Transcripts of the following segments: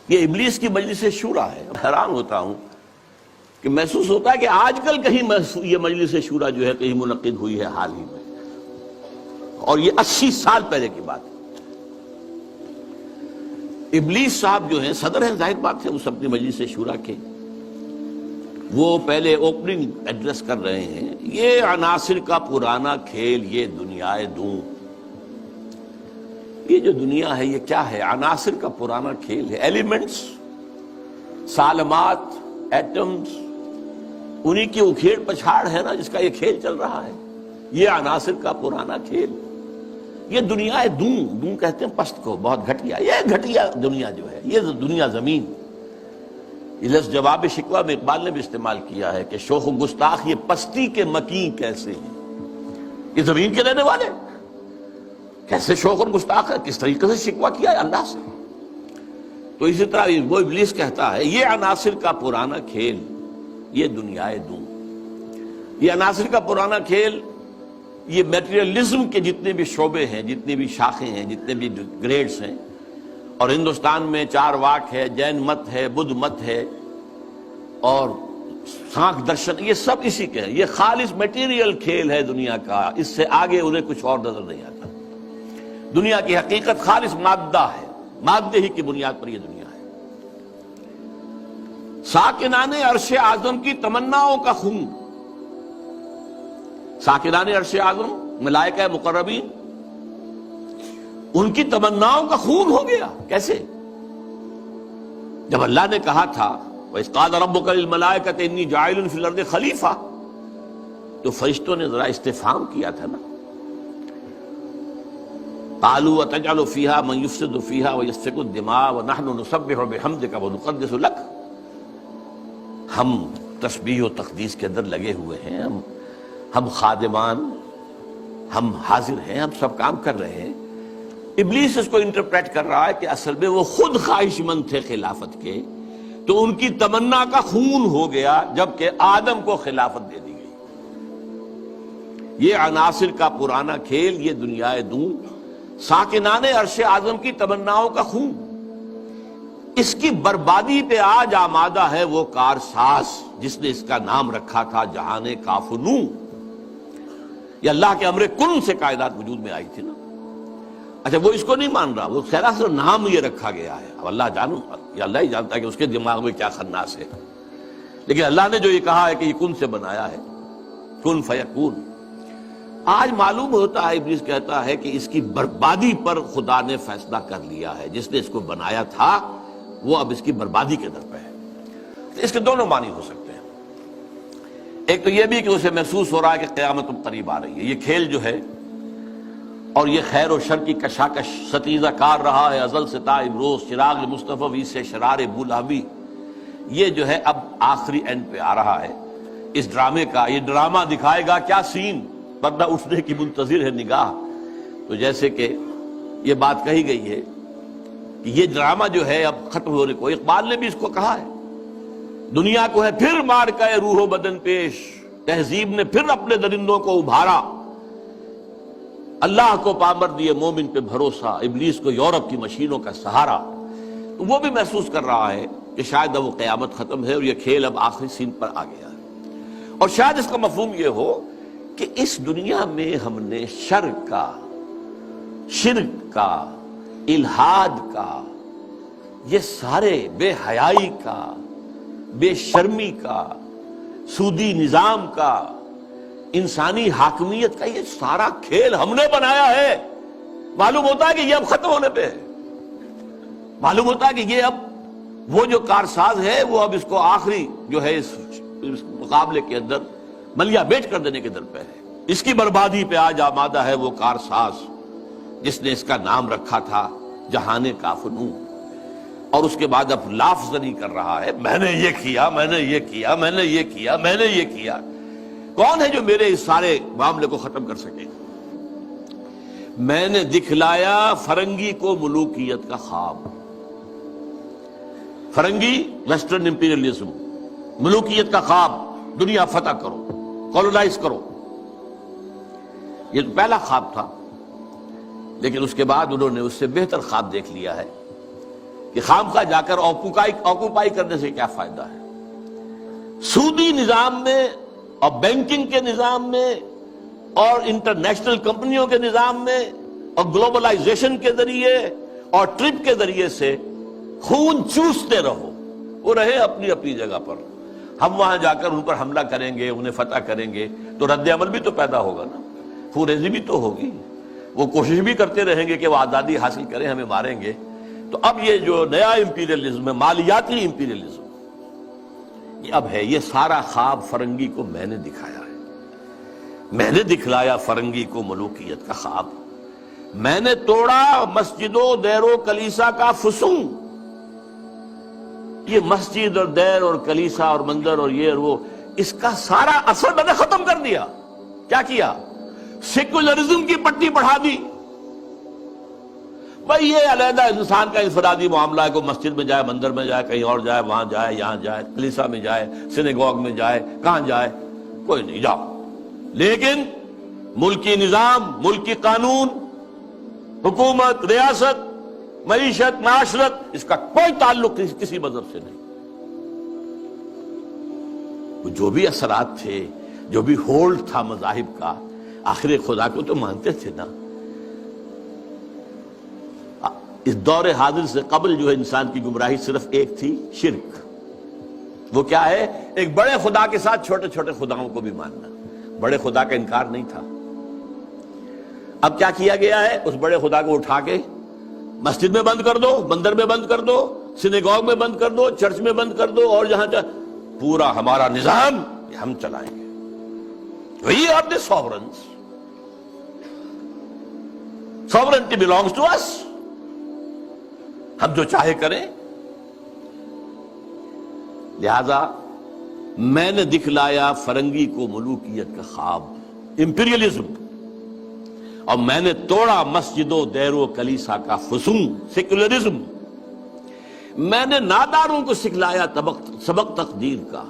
یہ ابلیس کی مجلس شورا ہے. حیران ہوتا ہوں کہ محسوس ہوتا ہے کہ آج کل کہیں یہ مجلس شورا جو ہے کہیں منعقد ہوئی ہے حال ہی میں، اور یہ 80 سال پہلے کی بات ہے. ابلیس صاحب جو ہیں صدر ہیں، ظاہر بات ہے اس اپنی مجلس شورا کے، وہ پہلے اوپننگ ایڈریس کر رہے ہیں. یہ عناصر کا پرانا کھیل، یہ دنیا دوں. یہ جو دنیا ہے یہ کیا ہے؟ عناصر کا پرانا کھیل ہے. ایلیمنٹس، سالمات، ایٹمز، انہی کی اکھیڑ پچھاڑ ہے نا جس کا یہ کھیل چل رہا ہے. یہ عناصر کا پرانا کھیل. یہ دنیا دوں کہتے ہیں پست کو، بہت گھٹیا. یہ گھٹیا دنیا جو ہے، یہ دنیا زمین. یہ لفظ جواب شکوہ میں اقبال نے بھی استعمال کیا ہے کہ شوخ و گستاخ یہ پستی کے مکین کیسے ہیں. یہ زمین کے رہنے والے کیسے شوخ اور گستاخ ہے، کس طریقے سے شکوہ کیا ہے اللہ سے. تو اسی طرح وہ ابلیس کہتا ہے یہ عناصر کا پرانا کھیل، یہ دنیا دوں. یہ عناصر کا پرانا کھیل، یہ میٹیریلزم کے جتنے بھی شعبے ہیں، جتنے بھی شاخیں ہیں، جتنے بھی گریڈز ہیں، اور ہندوستان میں چار واک ہے، جین مت ہے، بدھ مت ہے، اور سانکھ درشن، یہ سب اسی کے ہیں. یہ خالص میٹیریل کھیل ہے دنیا کا. اس سے آگے انہیں کچھ اور نظر نہیں آتا. دنیا کی حقیقت خالص مادہ ہے، مادے ہی کی بنیاد پر یہ دنیا ہے. ساکنان عرش اعظم کی تمناؤں کا خون. ساکنان عرش اعظم ملائکہ مقربین، ان کی تمناؤں کا خون ہو گیا. کیسے؟ جب اللہ نے کہا تھا وَإِذْ قَالَ رَبُّكَ لِلْمَلَائِكَةِ إِنِّي جَاعِلٌ فِي الْأَرْضِ خَلِيفَةً، تو فرشتوں نے ذرا استفہام کیا تھا نا. قَالُوا وَتَجْعَلُ فِيهَا مَن يُفْسِدُ فِيهَا وَيَسْفِكُ الدِّمَاءَ وَنَحْنُ نُسَبِّحُ بِحَمْدِكَ وَنُقَدِّسُ لَكَ. ہم تسبیح و تقدیس کے اندر لگے ہوئے ہیں، ہم خادمان، ہم حاضر ہیں، ہم سب کام کر رہے ہیں. ابلیس اس کو انٹرپریٹ کر رہا ہے کہ اصل میں وہ خود خواہش مند تھے خلافت کے، تو ان کی تمنا کا خون ہو گیا جبکہ آدم کو خلافت دے دی گئی. یہ عناصر کا پرانا کھیل، یہ دنیا دوں. ساکنان عرش اعظم کی تمناؤں کا خون. اس کی بربادی پہ آج آمادہ ہے وہ کارساز جس نے اس کا نام رکھا تھا جہان کاف و نون. یہ اللہ کے امر کن سے کائنات وجود میں آئی تھی نا. اچھا وہ اس کو نہیں مان رہا، وہ سراسر نام یہ رکھا گیا ہے. اب اللہ جانو، یہ اللہ ہی جانتا ہے کہ اس کے دماغ میں کیا خناس ہے. لیکن اللہ نے جو یہ کہا ہے کہ یہ کن سے بنایا ہے، کن فیکون. آج معلوم ہوتا ہے، ابلیس کہتا ہے کہ اس کی بربادی پر خدا نے فیصلہ کر لیا ہے. جس نے اس کو بنایا تھا وہ اب اس کی بربادی کے در پہ ہے. تو اس کے دونوں معنی ہو سکتے ہیں. ایک تو یہ بھی کہ اسے محسوس ہو رہا ہے کہ قیامت قریب آ رہی ہے. یہ کھیل جو ہے اور یہ خیر و شر کی کشاکش ستیزہ کار رہا ہے ازل سے تا امروز، چراغ مصطفی سے شرار بولہوی. یہ جو ہے اب آخری اینڈ پہ آ رہا ہے اس ڈرامے کا. یہ ڈرامہ دکھائے گا کیا سین، پردہ اٹھنے کی منتظر ہے نگاہ. تو جیسے کہ یہ بات کہی گئی ہے کہ یہ ڈرامہ جو ہے اب ختم ہونے کو، اقبال نے بھی اس کو کہا ہے، دنیا کو ہے پھر مار کا روح و بدن پیش، تہذیب نے پھر اپنے درندوں کو ابھارا. اللہ کو پامر دیے مومن پہ بھروسہ، ابلیس کو یورپ کی مشینوں کا سہارا. تو وہ بھی محسوس کر رہا ہے کہ شاید اب وہ قیامت ختم ہے اور یہ کھیل اب آخری سین پر آ گیا ہے. اور شاید اس کا مفہوم یہ ہو کہ اس دنیا میں ہم نے شر کا، شرک کا، الہاد کا، یہ سارے بے حیائی کا، بے شرمی کا، سودی نظام کا، انسانی حاکمیت کا، یہ سارا کھیل ہم نے بنایا ہے. معلوم ہوتا ہے کہ یہ اب ختم ہونے پہ ہے. معلوم ہوتا ہے کہ یہ اب وہ جو کارساز ہے وہ اب اس کو آخری جو ہے اس مقابلے کے اندر ملیا بیٹ کر دینے کے در پہ ہے. اس کی بربادی پہ آج آمادہ ہے وہ کارساز جس نے اس کا نام رکھا تھا جہان کاف و نون. اور اس کے بعد اب لافزنی کر رہا ہے، میں نے یہ کیا، میں نے یہ کیا، میں نے یہ کیا، میں نے یہ کیا. کون ہے جو میرے اس سارے معاملے کو ختم کر سکے؟ میں نے دکھلایا فرنگی کو ملوکیت کا خواب. فرنگی ویسٹرن امپیریلزم، ملوکیت کا خواب، دنیا فتح کرو، کولونائز کرو. یہ تو پہلا خواب تھا. لیکن اس کے بعد انہوں نے اس سے بہتر خواب دیکھ لیا ہے کہ خامخواہ جا کر آکوپائی کرنے سے کیا فائدہ ہے؟ سودی نظام میں اور بینکنگ کے نظام میں اور انٹرنیشنل کمپنیوں کے نظام میں اور گلوبلائزیشن کے ذریعے اور ٹرپ کے ذریعے سے خون چوستے رہو، وہ رہے اپنی اپنی جگہ پر، ہم وہاں جا کر ان پر حملہ کریں گے، انہیں فتح کریں گے تو رد عمل بھی تو پیدا ہوگا نا، خوریزی بھی تو ہوگی، وہ کوشش بھی کرتے رہیں گے کہ وہ آزادی حاصل کریں، ہمیں ماریں گے۔ تو اب یہ جو نیا امپیریلزم ہے، مالیاتی امپیریلزم، یہ اب ہے، یہ سارا خواب فرنگی کو میں نے دکھایا ہے، میں نے دکھلایا فرنگی کو ملوکیت کا خواب، میں نے توڑا مسجد و دیر و کلیسا کا فسون۔ یہ مسجد اور دیر اور کلیسا اور مندر اور یہ اور وہ، اس کا سارا اثر میں نے ختم کر دیا۔ کیا کیا؟ سیکولرزم کی پٹی بڑھا دی۔ بھئی یہ علیحدہ انسان کا انفرادی معاملہ ہے، کوئی مسجد میں جائے، مندر میں جائے، کہیں اور جائے، وہاں جائے، یہاں جائے، کلیسا میں جائے، سینیگوگ میں جائے، کہاں جائے، کوئی نہیں، جاؤ۔ لیکن ملکی نظام، ملکی قانون، حکومت، ریاست، معیشت، معاشرت، اس کا کوئی تعلق کسی مذہب سے نہیں۔ جو بھی اثرات تھے، جو بھی ہولڈ تھا مذاہب کا، آخر خدا کو تو مانتے تھے نا۔ اس دور حاضر سے قبل جو ہے انسان کی گمراہی صرف ایک تھی، شرک۔ وہ کیا ہے؟ ایک بڑے خدا کے ساتھ چھوٹے چھوٹے خداؤں کو بھی ماننا۔ بڑے خدا کا انکار نہیں تھا۔ اب کیا کیا گیا ہے؟ اس بڑے خدا کو اٹھا کے مسجد میں بند کر دو، مندر میں بند کر دو، سینیگوگ میں بند کر دو، چرچ میں بند کر دو، اور جہاں پورا ہمارا نظام یہ ہم چلائیں گے۔ We are the sovereigns. Sovereignty belongs to us. ہم جو چاہے کریں۔ لہذا میں نے دکھلایا فرنگی کو ملوکیت کا خواب، امپیریلزم، اور میں نے توڑا مسجد و دیر و کلیسا کا فسون، سیکولرزم۔ میں نے ناداروں کو سکھلایا سبق تقدیر کا،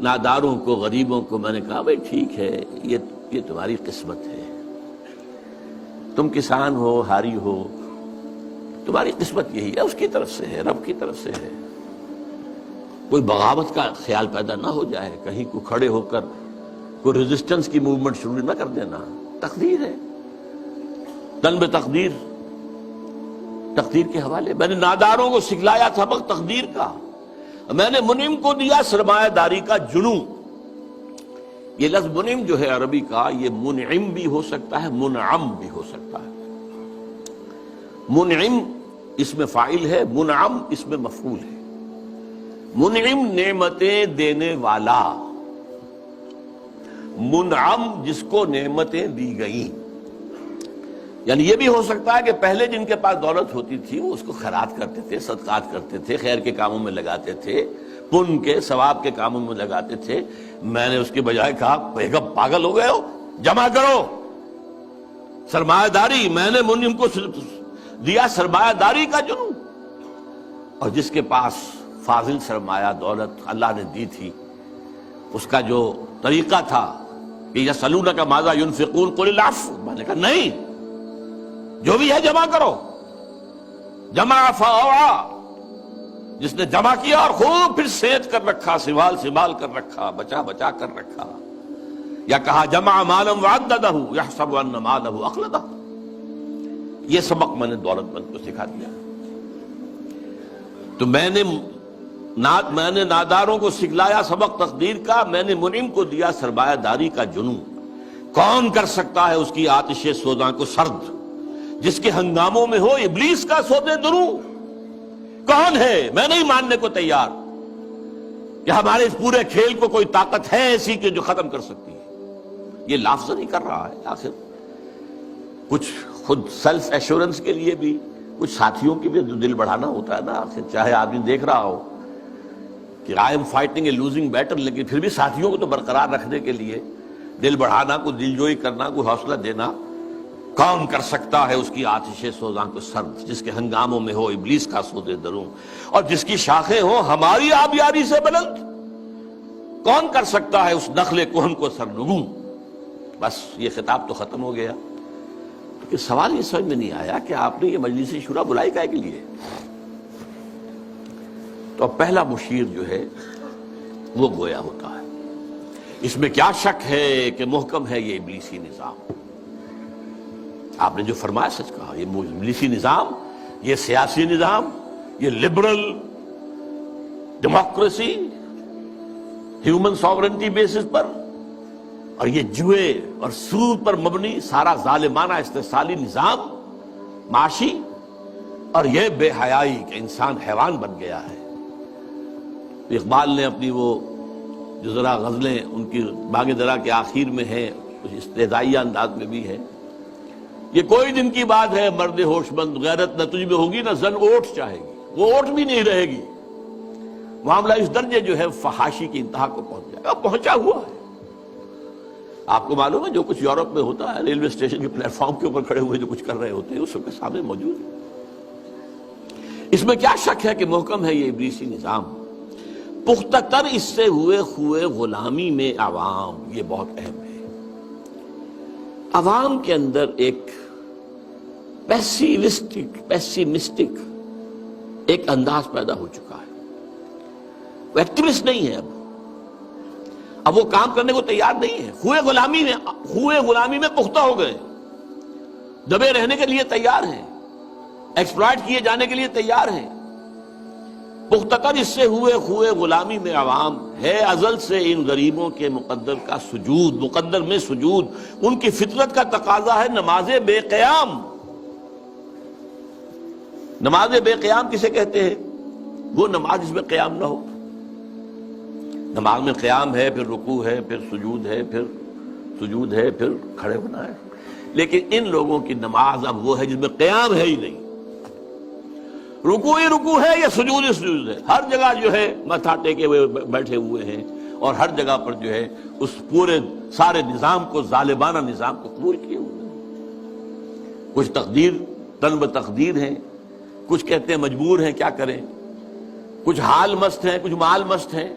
ناداروں کو، غریبوں کو میں نے کہا بھئی ٹھیک ہے، یہ تمہاری قسمت ہے، تم کسان ہو، ہاری ہو، تمہاری قسمت یہی ہے، اس کی طرف سے ہے، رب کی طرف سے ہے۔ کوئی بغاوت کا خیال پیدا نہ ہو جائے، کہیں کو کھڑے ہو کر کوئی ریزسٹنس کی موومنٹ شروع نہ کر دینا۔ تقدیر ہے، تن تقدیر، تقدیر کے حوالے۔ میں نے ناداروں کو سکھلایا سبق تقدیر کا، میں نے منعم کو دیا سرمایہ داری کا جنوں۔ یہ لفظ منعم جو ہے عربی کا، یہ منعم بھی ہو سکتا ہے، منعم بھی ہو سکتا ہے۔ منعم اس میں فاعل ہے، منعم اس میں مفعول ہے۔ منعم نعمتیں دینے والا، منعم جس کو نعمتیں دی گئیں۔ یعنی یہ بھی ہو سکتا ہے کہ پہلے جن کے پاس دولت ہوتی تھی وہ اس کو خیرات کرتے تھے، صدقات کرتے تھے، خیر کے کاموں میں لگاتے تھے، پن کے ثواب کے کاموں میں لگاتے تھے۔ میں نے اس کے بجائے کہا بیگم پاگل ہو گئے ہو، جمع کرو سرمایہ داری۔ میں نے منعم کو دیا سرمایہ داری کا جنوں، اور جس کے پاس فاضل سرمایہ دولت اللہ نے دی تھی، اس کا جو طریقہ تھا کہ یسألونک ماذا ينفقون قل العفو، میں نے کہا نہیں، جو بھی ہے جمع کرو۔ جمع فاوعى، جس نے جمع کیا اور خوب پھر سینچ کر رکھا، سنبھال کر رکھا، بچا کر رکھا۔ یا کہا جمع مالا وعددہ یحسب ان مالہ اخلدہ۔ یہ سبق میں نے دولت مند کو سکھا دیا۔ تو میں نے ناداروں کو سکھلایا سبق تقدیر کا، میں نے منعم کو دیا سرمایہ داری کا جنوں۔ کون کر سکتا ہے اس کی آتش سوزاں کو سرد، جس کے ہنگاموں میں ہو ابلیس کا سودے دروں؟ کون ہے؟ میں نہیں ماننے کو تیار کہ ہمارے اس پورے کھیل کو کوئی طاقت ہے ایسی کہ جو ختم کر سکتی ہے۔ یہ لافظ نہیں کر رہا ہے، آخر کچھ خود سیلف ایشورنس کے لیے بھی کچھ ساتھیوں کی بھی دل بڑھانا ہوتا ہے نا۔ آخر چاہے آدمی دیکھ رہا ہو کہ I am fighting a losing battle, لیکن پھر بھی ساتھیوں کو تو برقرار رکھنے کے لیے دل بڑھانا، کوئی دل جوئی کرنا، کوئی حوصلہ دینا۔ کون کر سکتا ہے اس کی آتش سوزاں کو سرد، جس کے ہنگاموں میں ہو ابلیس کا سودے دروں، اور جس کی شاخیں ہوں ہماری آبیاری سے بلند؟ کون کر سکتا ہے اس نخل کہن کو سرنگوں؟ بس یہ خطاب تو ختم ہو گیا۔ کہ سوال یہ سمجھ میں نہیں آیا کہ آپ نے یہ مجلس شورا بلائی کائے کے لیے؟ تو اب پہلا مشیر جو ہے وہ گویا ہوتا ہے. اس میں کیا شک ہے کہ محکم ہے یہ ابلیسی نظام. آپ نے جو فرمایا سچ کہا. یہ ابلیسی نظام، یہ سیاسی نظام، یہ liberal democracy human sovereignty basis پر، اور یہ جوئے اور سود پر مبنی سارا ظالمانہ استحصالی نظام معاشی، اور یہ بے حیائی کہ انسان حیوان بن گیا ہے. اقبال نے اپنی وہ جو ذرا غزلیں ان کی باغ درا کے آخر میں ہیں، کچھ استہزائیہ انداز میں بھی ہے، یہ کوئی دن کی بات ہے مرد ہوش مند، غیرت نہ تجھ میں ہوگی نہ زن اوٹ چاہے گی. وہ اوٹ بھی نہیں رہے گی. معاملہ اس درجے جو ہے فحاشی کی انتہا کو پہنچ جائے گا. پہنچا ہوا ہے. آپ کو معلوم ہے جو کچھ یورپ میں ہوتا ہے، ریلوے اسٹیشن کے پلیٹ فارم کے اوپر کھڑے ہوئے جو کچھ کر رہے ہوتے ہیں اس کے سامنے موجود ہے. اس میں کیا شک ہے کہ محکم ہے یہ ابلیسی نظام. پختہ تر اس سے ہوئے خوئے غلامی میں عوام، یہ بہت اہم ہے. عوام کے اندر ایک پیسیمسٹک ایک انداز پیدا ہو چکا ہے. وہ ایکٹیوسٹ نہیں ہے. اب وہ کام کرنے کو تیار نہیں ہے. خوئے غلامی میں پختہ ہو گئے، دبے رہنے کے لیے تیار ہیں، ایکسپلائٹ کیے جانے کے لیے تیار ہیں. پختہ تر اس سے ہوئے خوئے غلامی میں عوام ہے ازل سے ان غریبوں کے مقدر کا سجود، مقدر میں سجود. ان کی فطرت کا تقاضا ہے نماز بے قیام. نماز بے قیام کسے کہتے ہیں؟ وہ نماز جس میں قیام نہ ہو. نماز میں قیام ہے، پھر رکوع ہے، پھر سجود ہے، پھر سجود ہے، پھر کھڑے ہونا ہے. لیکن ان لوگوں کی نماز اب وہ ہے جس میں قیام ہے ہی نہیں. رکوع ہی رکوع ہے یا سجود ہی سجود ہے. ہر جگہ جو ہے ماتھا ٹیکے ہوئے بیٹھے ہوئے ہیں، اور ہر جگہ پر جو ہے اس پورے سارے نظام کو، ظالمانہ نظام کو قبول کیے ہوئے ہیں. کچھ تقدیر تن بتقدیر ہیں، کچھ کہتے ہیں مجبور ہیں، کیا کریں. کچھ حال مست ہیں، کچھ مال مست ہیں.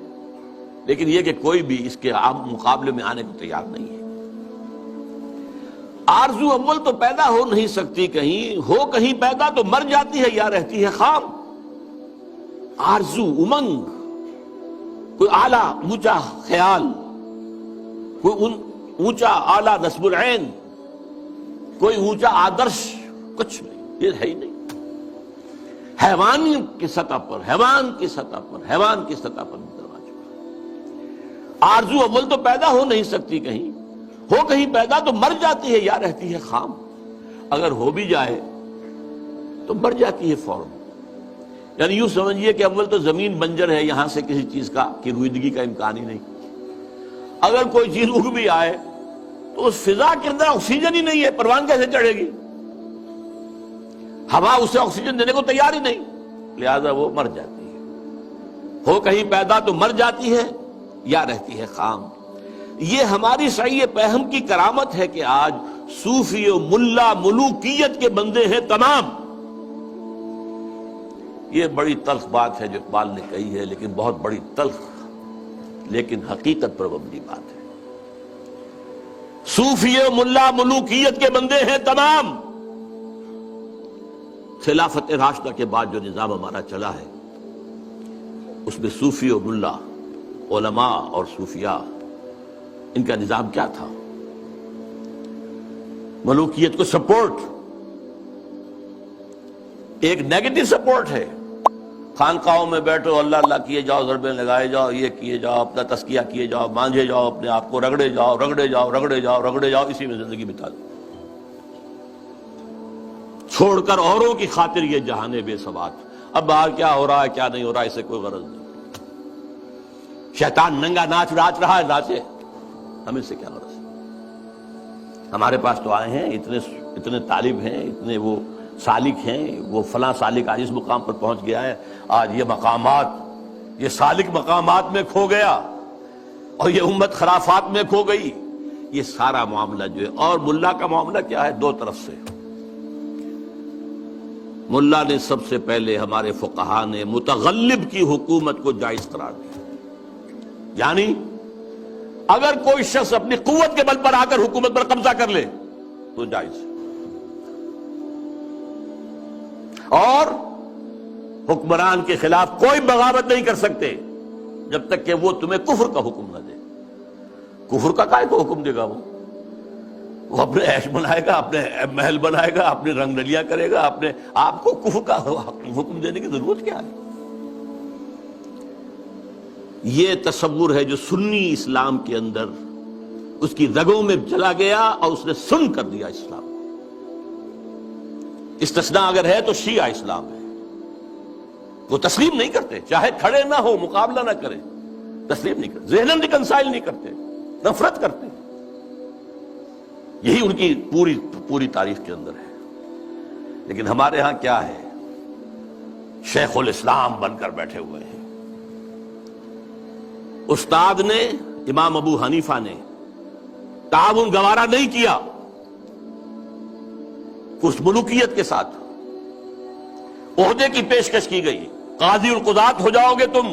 لیکن یہ کہ کوئی بھی اس کے مقابلے میں آنے کو تیار نہیں ہے. آرزو اول تو پیدا ہو نہیں سکتی کہیں، ہو کہیں پیدا تو مر جاتی ہے یا رہتی ہے خام. آرزو، امنگ، کوئی اعلیٰ اونچا خیال، کوئی اونچا اعلیٰ نصب العین، کوئی اونچا آدرش، کچھ نہیں. یہ ہے ہی نہیں. حیوان کی سطح پر آرزو اول تو پیدا ہو نہیں سکتی کہیں، ہو کہیں پیدا تو مر جاتی ہے یا رہتی ہے خام. اگر ہو بھی جائے تو مر جاتی ہے فوراً. یعنی یوں سمجھیے کہ اول تو زمین بنجر ہے، یہاں سے کسی چیز کی رویدگی کا امکان ہی نہیں. اگر کوئی چیز اگ بھی آئے تو اس فضا کے اندر آکسیجن ہی نہیں ہے، پروان کیسے چڑھے گی؟ ہوا اسے آکسیجن دینے کو تیار ہی نہیں، لہذا وہ مر جاتی ہے. ہو کہیں پیدا تو مر جاتی ہے یا رہتی ہے خام. یہ ہماری صحیح پہم کی کرامت ہے کہ آج صوفی و ملا ملوکیت کے بندے ہیں تمام. یہ بڑی تلخ بات ہے جو اقبال نے کہی ہے، لیکن بہت بڑی تلخ لیکن حقیقت پر مبنی بات ہے. صوفی و ملا ملوکیت کے بندے ہیں تمام. خلافت راشدہ کے بعد جو نظام ہمارا چلا ہے اس میں صوفی و ملا، علماء اور صوفیاء، ان کا نظام کیا تھا؟ ملوکیت کو سپورٹ، ایک نیگیٹو سپورٹ ہے. خانقاہوں میں بیٹھو، اللہ اللہ کیے جاؤ، ضربیں لگائے جاؤ، یہ کیے جاؤ، اپنا تزکیہ کیے جاؤ، مانجھے جاؤ اپنے آپ کو، رگڑے جاؤ، اسی میں زندگی بتا دو. چھوڑ کر اوروں کی خاطر یہ جہان بے ثبات. اب باہر کیا ہو رہا ہے کیا نہیں ہو رہا ہے، اسے کوئی غرض نہیں. شیطان ننگا ناچ رہا ہے، ناچے، ہمیں سے کیا غرض. ہمارے پاس تو آئے ہیں اتنے طالب ہیں، اتنے وہ سالک ہیں، وہ فلاں سالک آج اس مقام پر پہنچ گیا ہے، آج یہ مقامات، یہ سالک مقامات میں کھو گیا اور یہ امت خرافات میں کھو گئی. یہ سارا معاملہ جو ہے، اور ملا کا معاملہ کیا ہے؟ دو طرف سے. ملا نے سب سے پہلے، ہمارے فقہا نے متغلب کی حکومت کو جائز قرار دیا. یعنی اگر کوئی شخص اپنی قوت کے بل پر آ کر حکومت پر قبضہ کر لے تو جائز. اور حکمران کے خلاف کوئی بغاوت نہیں کر سکتے جب تک کہ وہ تمہیں کفر کا حکم نہ دے۔ کفر کا کائے کو حکم دے گا؟ وہ اپنے عیش بنائے گا، اپنے محل بنائے گا، اپنے رنگ رلیاں کرے گا، اپنے آپ کو کفر کا حکم دینے کی ضرورت کیا ہے؟ یہ تصور ہے جو سنی اسلام کے اندر اس کی رگوں میں چلا گیا اور اس نے سن کر دیا اسلام۔ استثناء اگر ہے تو شیعہ اسلام ہے، وہ تسلیم نہیں کرتے، چاہے کھڑے نہ ہو، مقابلہ نہ کرے، تسلیم نہیں کرتے، ذہناً ریکنسائل نہیں کرتے، نفرت کرتے۔ یہی ان کی پوری تاریخ کے اندر ہے۔ لیکن ہمارے ہاں کیا ہے؟ شیخ الاسلام بن کر بیٹھے ہوئے ہیں۔ استاد نے، امام ابو حنیفہ نے تعاون گوارا نہیں کیا اس ملوکیت کے ساتھ۔ عہدے کی پیشکش کی گئی، قاضی القضات ہو جاؤ گے تم،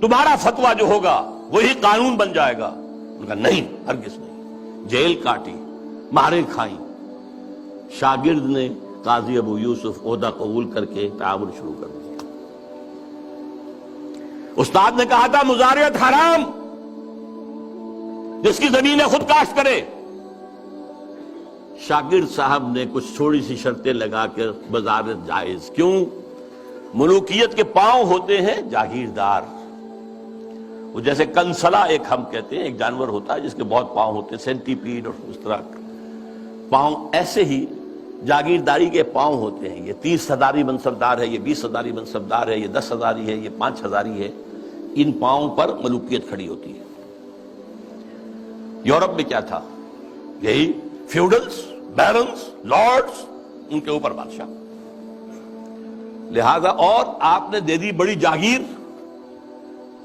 تمہارا فتویٰ جو ہوگا وہی قانون بن جائے گا۔ انہوں نے کہا نہیں، ہرگز نہیں۔ جیل کاٹی، مارے کھائیں۔ شاگرد نے قاضی ابو یوسف عہدہ قبول کر کے تعاون شروع کر دیا۔ استاد نے کہا تھا مزارعت حرام، جس کی زمینیں خود کاشت کرے۔ شاگرد صاحب نے کچھ تھوڑی سی شرطیں لگا کر مزارعت جائز۔ کیوں؟ ملوکیت کے پاؤں ہوتے ہیں جاگیردار، وہ جیسے کنسلا ایک ہم کہتے ہیں، ایک جانور ہوتا ہے جس کے بہت پاؤں ہوتے ہیں، سینٹی پیڈ اور اس طرح پاؤں، ایسے ہی جاگیرداری کے پاؤں ہوتے ہیں۔ یہ 30 ہزاری منصبدار ہے، یہ 20 ہزاری منصبدار ہے، یہ 10 ہزاری ہے، یہ 5 ہزاری ہے۔ ان پاؤں پر ملوکیت کھڑی ہوتی ہے۔ یورپ میں کیا تھا؟ یہی فیوڈلز، بیرنز، لارڈز، ان کے اوپر بادشاہ۔ لہذا اور آپ نے دے دی بڑی جاگیر،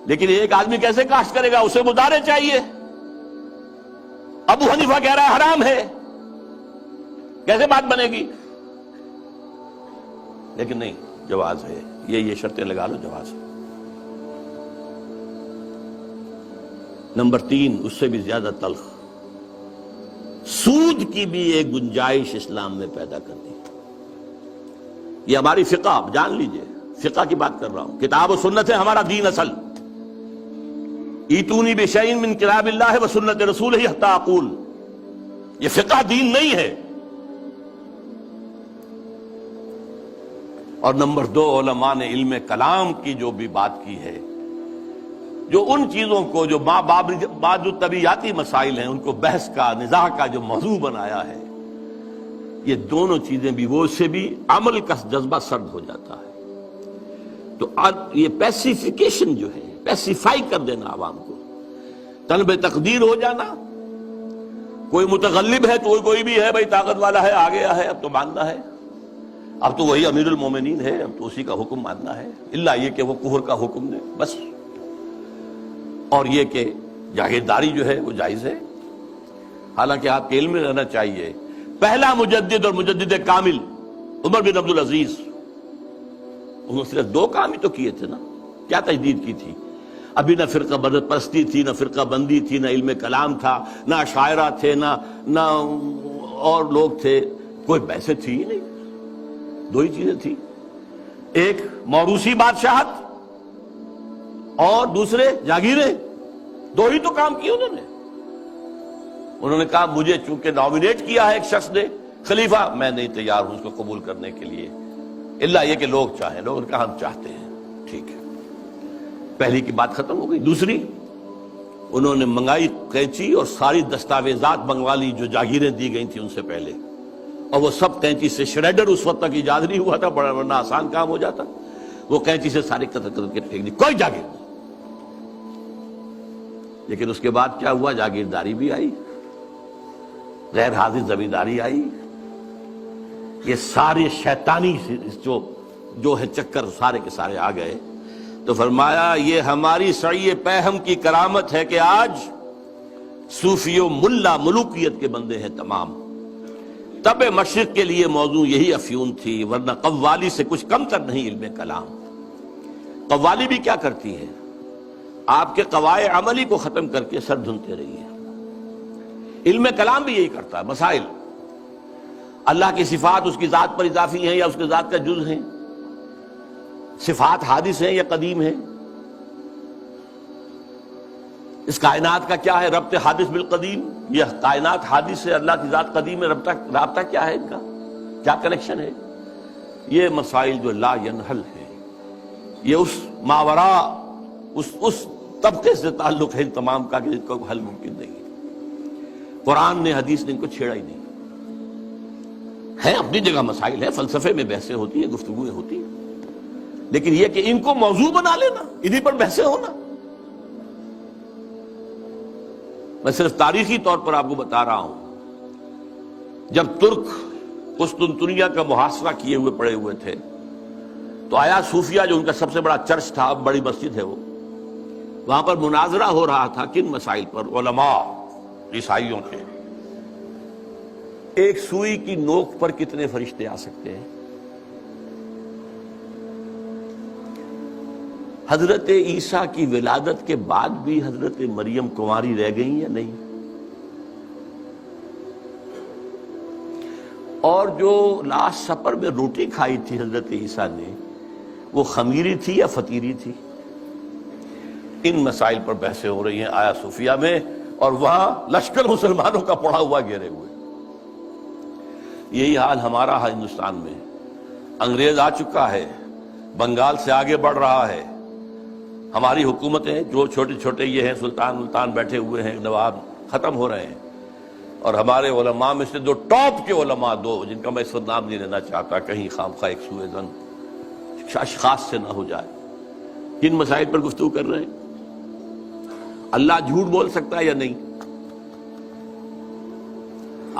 لیکن ایک آدمی کیسے کاشت کرے گا؟ اسے مزارع چاہیے۔ ابو حنیفہ کہہ رہا ہے حرام ہے، کیسے بات بنے گی؟ لیکن نہیں، جواز ہے، یہ شرطیں لگا لو، جواز ہے۔ نمبر 3، اس سے بھی زیادہ تلخ، سود کی بھی ایک گنجائش اسلام میں پیدا کر دی۔ یہ ہماری فقہ، آپ جان لیجئے، فقہ کی بات کر رہا ہوں، کتاب و سنت ہے ہمارا دین اصل۔ ایتونی بشیء من کتاب اللہ و سنت رسولہ حتی اقول، یہ فقہ دین نہیں ہے۔ اور نمبر 2، علماء نے علم کلام کی جو بھی بات کی ہے، جو ان چیزوں کو جو بعد طبیعیاتی مسائل ہیں ان کو بحث کا، نزاع کا جو موضوع بنایا ہے، یہ دونوں چیزیں بھی، وہ سے بھی عمل کا جذبہ سرد ہو جاتا ہے۔ تو یہ پیسیفیکیشن جو ہے، پیسیفائی کر دینا عوام کو، طلب تقدیر ہو جانا، کوئی متغلب ہے تو کوئی بھی ہے، بھائی طاقت والا ہے، آ گیا ہے، اب تو ماننا ہے، اب تو وہی امیر المومنین ہے، اب تو اسی کا حکم ماننا ہے، الا یہ کہ وہ کفر کا حکم دے، بس۔ اور یہ کہ جاگیرداری جو ہے وہ جائز ہے، حالانکہ آپ کے علم میں رہنا چاہیے، پہلا مجدد اور مجدد کامل عمر بن عبدالعزیز، انہوں نے صرف 2 کام ہی تو کیے تھے نا، کیا تجدید کی تھی؟ ابھی نہ فرقہ پرستی تھی، نہ فرقہ بندی تھی، نہ علم کلام تھا، نہ شاعرہ تھے، نہ اور لوگ تھے، کوئی بحث تھی ہی نہیں۔ 2 ہی چیزیں تھیں، ایک موروثی بادشاہت اور دوسرے جاگیریں، 2 ہی تو کام کیے انہوں نے۔ انہوں نے کہا مجھے چونکہ نامینیٹ کیا ہے ایک شخص نے خلیفہ، میں نہیں تیار ہوں اس کو قبول کرنے کے لیے، الا یہ کہ لوگ چاہیں۔ لوگوں نے کہا ہم چاہتے ہیں، ٹھیک ہے۔ پہلی کی بات ختم ہو گئی۔ دوسری، انہوں نے منگائی قینچی اور ساری دستاویزات منگوا لی جو جاگیریں دی گئی تھیں ان سے پہلے، اور وہ سب قینچی سے، شریڈر اس وقت تک ایجاد نہیں ہوا تھا، بڑا ورنہ آسان کام ہو جاتا، وہ قینچی سے سارے قطر قطر کے پھینک دی، کوئی جاگیر نہیں۔ لیکن اس کے بعد کیا ہوا؟ جاگیرداری بھی آئی، غیر حاضر زمینداری آئی، یہ سارے شیطانی جو ہے چکر سارے کے سارے آ گئے۔ تو فرمایا یہ ہماری سعی پہم کی کرامت ہے کہ آج صوفی و ملا ملوکیت کے بندے ہیں تمام۔ تب مشرق کے لیے موضوع یہی افیون تھی، ورنہ قوالی سے کچھ کم تر نہیں علم کلام۔ قوالی بھی کیا کرتی ہے؟ آپ کے قواعد عملی کو ختم کر کے سر دھنتے رہی ہے۔ علم کلام بھی یہی کرتا ہے، مسائل، اللہ کی صفات اس کی ذات پر اضافی ہیں یا اس کی ذات کا جز ہیں، صفات حادث ہیں یا قدیم ہیں؟ اس کائنات کا کیا ہے ربط حادث بالقدیم؟ یہ کائنات حادث ہے، اللہ کی ذات قدیم ہے، رابطہ کیا ہے ان کا؟ کیا کنیکشن ہے؟ یہ مسائل جو لا ینحل ہے، یہ اس ماورا اس طبقے سے تعلق ہے ان تمام کا کہ ان کو حل ممکن نہیں ہے۔ قرآن نے، حدیث نے ان کو چھیڑا ہی نہیں ہے۔ اپنی جگہ مسائل ہیں، فلسفے میں بحثیں ہوتی ہیں، گفتگویں ہوتی ہیں، لیکن یہ کہ ان کو موضوع بنا لینا، انہی پر بحثیں ہونا۔ میں صرف تاریخی طور پر آپ کو بتا رہا ہوں، جب ترک قسطنطنیہ کا محاصرہ کیے ہوئے پڑے ہوئے تھے تو آیا صوفیہ جو ان کا سب سے بڑا چرچ تھا، بڑی مسجد ہے وہ، وہاں پر مناظرہ ہو رہا تھا کن مسائل پر؟ علماء عیسائیوں کے، ایک سوئی کی نوک پر کتنے فرشتے آ سکتے ہیں؟ حضرت عیسیٰ کی ولادت کے بعد بھی حضرت مریم کنواری رہ گئی یا نہیں؟ اور جو لاسٹ سپر میں روٹی کھائی تھی حضرت عیسیٰ نے، وہ خمیری تھی یا فطیری تھی؟ ان مسائل پر بحثیں ہو رہی ہیں آیا صوفیہ میں، اور وہاں لشکر مسلمانوں کا پڑا ہوا گھیرے ہوئے۔ یہی حال ہمارا ہندوستان میں، انگریز آ چکا ہے، بنگال سے آگے بڑھ رہا ہے، ہماری حکومتیں جو چھوٹے چھوٹے یہ ہیں، سلطان بیٹھے ہوئے ہیں، نواب ختم ہو رہے ہیں، اور ہمارے علماء میں سے دو ٹاپ کے علماء، دو جن کا میں اس وقت نام نہیں لینا چاہتا کہیں خامخواہ ایک سوء ظن اشخاص سے نہ ہو جائے، کن مسائل پر گفتگو کر رہے ہیں؟ اللہ جھوٹ بول سکتا ہے یا نہیں؟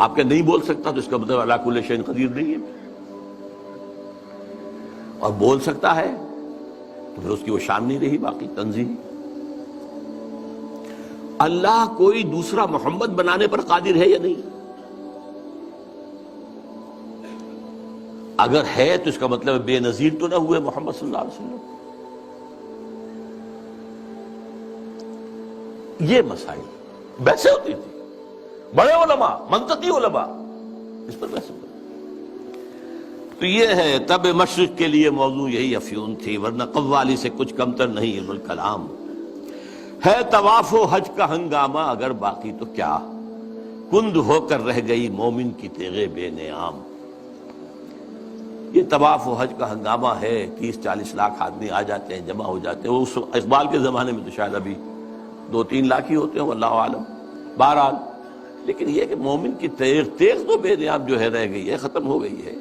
آپ کے نہیں بول سکتا تو اس کا مطلب اللہ کل شیء قدیر نہیں ہے، اور بول سکتا ہے تو پھر اس کی وہ شان نہیں رہی باقی تنزیہ۔ اللہ کوئی دوسرا محمد بنانے پر قادر ہے یا نہیں؟ اگر ہے تو اس کا مطلب بے نظیر تو نہ ہوئے محمد صلی اللہ علیہ وسلم۔ یہ مسائل بحثیں ہوتی تھی، بڑے علماء، منطقی علماء اس پر بحث ہوتی۔ تو یہ ہے تب مشرق کے لیے موضوع یہی افیون تھی، ورنہ قوالی سے کچھ کمتر نہیں علم الکلام ہے۔ طواف و حج کا ہنگامہ اگر باقی تو کیا، کند ہو کر رہ گئی مومن کی تیغ بے نیام۔ یہ طواف و حج کا ہنگامہ ہے، 30-40 لاکھ آدمی آ جاتے ہیں، جمع ہو جاتے ہیں۔ وہ اس اقبال کے زمانے میں تو شاید ابھی 2-3 لاکھ ہی ہوتے ہیں، واللہ عالم۔ بہرحال لیکن یہ کہ مومن کی تیغ تو بے نیام جو ہے رہ گئی ہے، ختم ہو گئی ہے،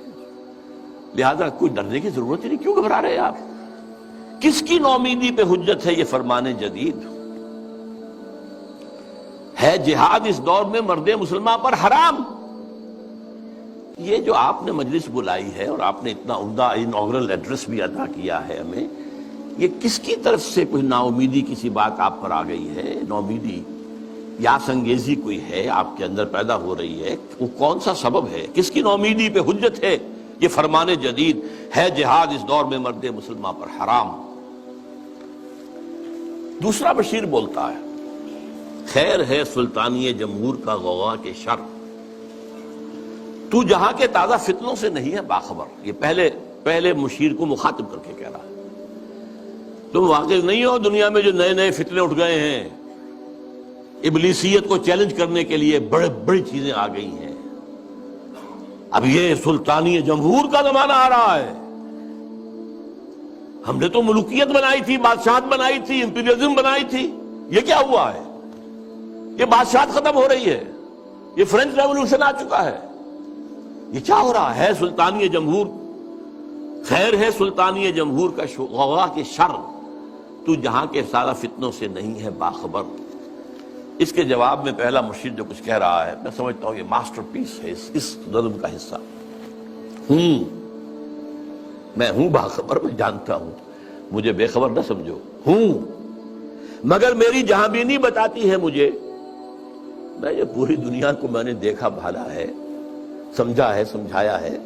لہذا کوئی ڈرنے کی ضرورت ہی نہیں۔ کیوں گھبرا رہے ہیں آپ؟ کس کی نومیدی پہ حجت ہے یہ فرمان جدید؟ ہے جہاد اس دور میں مرد مسلمان پر حرام۔ یہ جو آپ نے مجلس بلائی ہے اور آپ نے اتنا عمدہ انوگرل ایڈریس بھی ادا کیا ہے ہمیں، یہ کس کی طرف سے کوئی نا امیدی کسی بات آپ پر آ گئی ہے؟ نومیدی یا سنگیزی کوئی ہے آپ کے اندر پیدا ہو رہی ہے؟ وہ کون سا سبب ہے؟ کس کی نومیدی پہ حجت ہے یہ فرمان جدید ہے جہاد اس دور میں مرد مسلمان پر حرام؟ دوسرا بشیر بولتا ہے، خیر ہے سلطانی جمہور کا غوغا کے شر، تو جہاں کے تازہ فتنوں سے نہیں ہے باخبر۔ یہ پہلے مشیر کو مخاطب کر کے کہہ رہا ہے، تم واقف نہیں ہو دنیا میں جو نئے نئے فتنے اٹھ گئے ہیں، ابلیسیت کو چیلنج کرنے کے لیے بڑی چیزیں آ گئی ہیں۔ اب یہ سلطانی جمہور کا زمانہ آ رہا ہے، ہم نے تو ملوکیت بنائی تھی، بادشاہت بنائی تھی، امپیریلزم بنائی تھی، یہ کیا ہوا ہے؟ یہ بادشاہت ختم ہو رہی ہے، یہ فرینچ ریولوشن آ چکا ہے، یہ کیا ہو رہا ہے؟ سلطانی جمہور، خیر ہے سلطانی جمہور کا غوغا کے شر، تو جہاں کے سارا فتنوں سے نہیں ہے باخبر۔ اس کے جواب میں پہلا مرشد جو کچھ کہہ رہا ہے، میں سمجھتا ہوں یہ ماسٹر پیس ہے اس نظم کا حصہ۔ میں ہوں باخبر، میں جانتا ہوں، مجھے بے خبر نہ سمجھو، مگر میری جہاں بینی بتاتی ہے مجھے، میں یہ پوری دنیا کو میں نے دیکھا بھالا ہے، سمجھا ہے، سمجھایا ہے،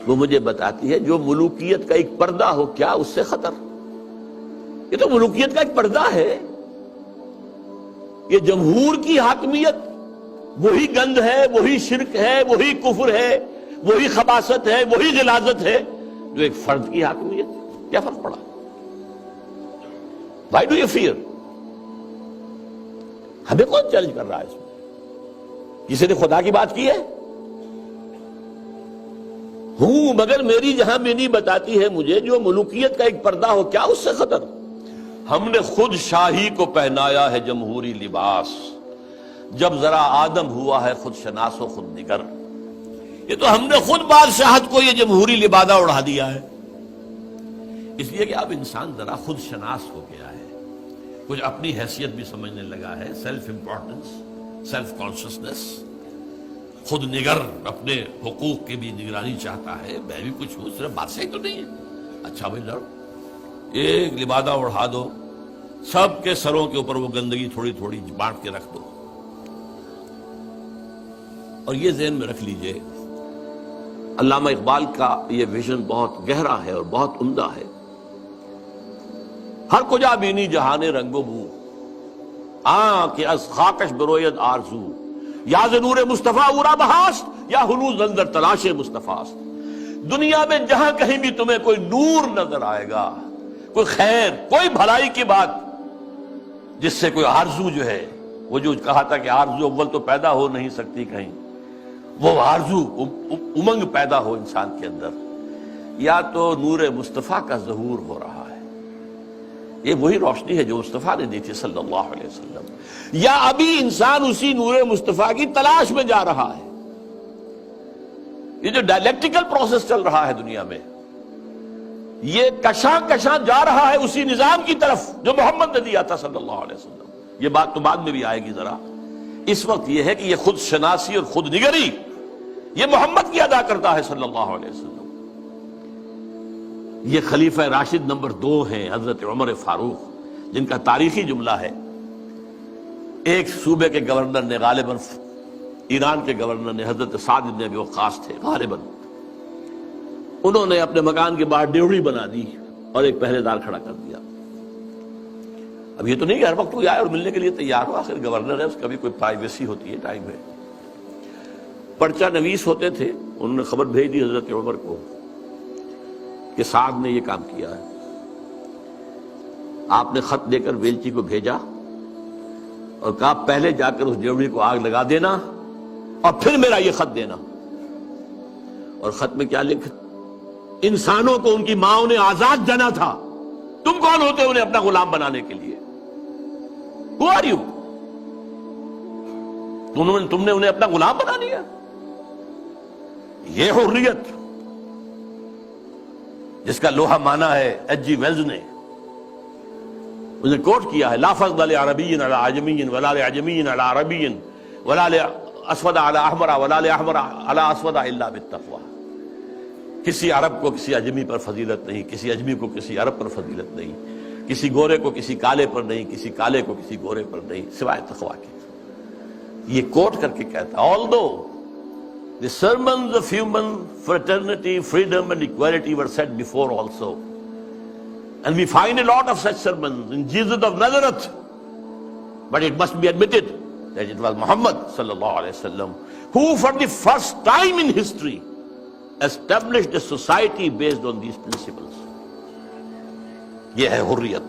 وہ مجھے بتاتی ہے جو ملوکیت کا ایک پردہ ہو کیا اس سے خطر؟ یہ تو ملوکیت کا ایک پردہ ہے، یہ جمہور کی حاکمیت وہی گند ہے، وہی شرک ہے، وہی کفر ہے، وہی خباثت ہے، وہی غلاظت ہے جو ایک فرد کی حاکمیت۔ کیا فرق پڑا؟ Why do you fear؟ ہمیں کون چیلنج کر رہا ہے اس میں؟ کسی نے خدا کی بات کی ہے؟ ہوں مگر میری جہاں بینی بتاتی ہے مجھے جو ملوکیت کا ایک پردہ ہو، کیا اس سے خطر؟ ہم نے خود شاہی کو پہنایا ہے جمہوری لباس، جب ذرا آدم ہوا ہے خود شناس و خود نگر۔ یہ تو ہم نے خود بادشاہت کو یہ جمہوری لبادہ اڑا دیا ہے، اس لیے کہ اب انسان ذرا خود شناس ہو گیا ہے، کچھ اپنی حیثیت بھی سمجھنے لگا ہے، سیلف امپورٹنس، سیلف کانشسنس، خود نگر، اپنے حقوق کی بھی نگرانی چاہتا ہے، میں بھی کچھ ہوں، صرف بادشاہی تو نہیں ہے۔ اچھا بھائی لڑو، ایک لبادہ اڑا دو، سب کے سروں کے اوپر وہ گندگی تھوڑی تھوڑی بانٹ کے رکھ دو۔ اور یہ ذہن میں رکھ لیجئے، علامہ اقبال کا یہ ویژن بہت گہرا ہے اور بہت عمدہ ہے۔ ہر کجا بینی جہان رنگ و بو، کہ از خاکش بروید آرزو، یا ز نور مصطفیٰ اورا بہاشت، یا ہنوز اندر تلاش مصطفیٰست۔ دنیا میں جہاں کہیں بھی تمہیں کوئی نور نظر آئے گا، کوئی خیر، کوئی بھلائی کی بات، جس سے کوئی آرزو جو ہے، وہ جو کہا تھا کہ آرزو اول تو پیدا ہو نہیں سکتی کہیں، وہ آرزو امنگ پیدا ہو انسان کے اندر، یا تو نور مصطفیٰ کا ظہور ہو رہا ہے، یہ وہی روشنی ہے جو مصطفیٰ نے دی تھی صلی اللہ علیہ وسلم، یا ابھی انسان اسی نور مصطفیٰ کی تلاش میں جا رہا ہے۔ یہ جو ڈائلیکٹیکل پروسیس چل رہا ہے دنیا میں، یہ کشاں کشاں جا رہا ہے اسی نظام کی طرف جو محمد نے دیا تھا صلی اللہ علیہ وسلم۔ یہ بات تو بعد میں بھی آئے گی ذرا، اس وقت یہ ہے کہ یہ خود شناسی اور خود نگری یہ محمد کی ادا کرتا ہے صلی اللہ علیہ وسلم۔ یہ خلیفہ راشد نمبر 2 ہیں حضرت عمر فاروق، جن کا تاریخی جملہ ہے، ایک صوبے کے گورنر نے، غالباً ایران کے گورنر نے، حضرت سعد بن ابی وقاص تھے غالباً، انہوں نے اپنے مکان کے باہر ڈیوڑی بنا دی اور ایک پہرے دار کھڑا کر دیا۔ اب یہ تو نہیں کہ ہر وقت کوئی آئے اور ملنے کے لیے تیار ہو، آخر گورنر ہے، اس کا بھی کوئی پرائیویسی ہوتی ہے، ٹائم ہے۔ پرچہ نویس ہوتے تھے، انہوں نے خبر بھیج دی حضرت عمر کو کہ سعد نے یہ کام کیا ہے۔ آپ نے خط دے کر ویلچی کو بھیجا اور کہا پہلے جا کر اس ڈیوڑی کو آگ لگا دینا اور پھر میرا یہ خط دینا۔ اور خط میں کیا لکھا؟ انسانوں کو ان کی ماں نے آزاد جنا تھا، تم کون ہوتے انہیں اپنا غلام بنانے کے لیے؟ Who are you؟ تم نے انہیں اپنا غلام بنا لیا۔ یہ حریت جس کا لوہا مانا ہے ایچ جی ویلز نے، انہیں کوٹ کیا ہے، لا فضل لعربی علی عجمی ولا لعجمی علی عربی ولا لاسود علی احمر ولا لاحمر علی اسود الا بالتقوی۔ کسی عرب کو کسی عجمی پر فضیلت نہیں، کسی عجمی کو کسی عرب پر فضیلت نہیں، کسی گورے کو کسی کالے پر نہیں، کسی کالے کو کسی گورے پر نہیں، سوائے تقوی کے۔ یہ کوٹ کر کے کہتا ہے، although the sermons of human fraternity, freedom and equality were said before also, and we find a lot of such sermons in Jesus of Nazareth, but it must be admitted that it was Muhammad sallallahu alaihi wasallam who for the first time in history established a society based on these principles۔ یہ ہے حریت۔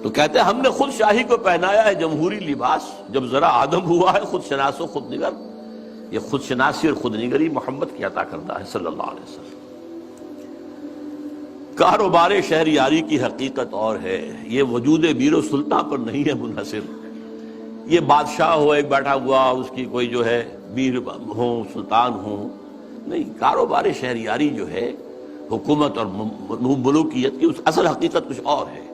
تو کہتے ہیں ہم نے خود شاہی کو پہنایا ہے جمہوری لباس، جب ذرا آدم ہوا ہے خود شناس و خود نگر۔ یہ خود شناسی اور خود نگری محمد کی عطا کرتا ہے صلی اللہ علیہ وسلم۔ کاروبار شہریاری کی حقیقت اور ہے، یہ وجود میر و سلطان پر نہیں ہے منحصر۔ یہ بادشاہ ہو ایک بیٹھا ہوا، اس کی کوئی جو ہے میر ہو، سلطان ہو، نہیں۔ کاروبار شہریاری جو ہے حکومت اور ملوکیت کی، اس اصل حقیقت کچھ اور ہے۔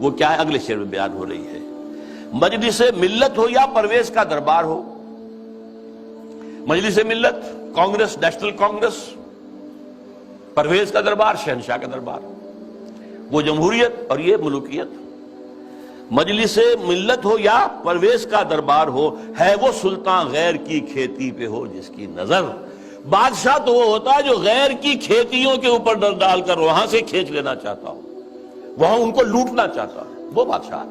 وہ کیا ہے؟ اگلے شعر میں بیان ہو رہی ہے۔ مجلس ملت ہو یا پرویز کا دربار ہو، مجلس ملت کانگریس، نیشنل کانگریس، پرویز کا دربار شہنشاہ کا دربار، وہ جمہوریت اور یہ ملوکیت۔ مجلس ملت ہو یا پرویز کا دربار ہو، ہے وہ سلطان غیر کی کھیتی پہ ہو جس کی نظر۔ بادشاہ تو وہ ہوتا ہے جو غیر کی کھیتیوں کے اوپر ڈر ڈال کر وہاں سے کھینچ لینا چاہتا ہو، وہاں ان کو لوٹنا چاہتا ہے، وہ بادشاہ۔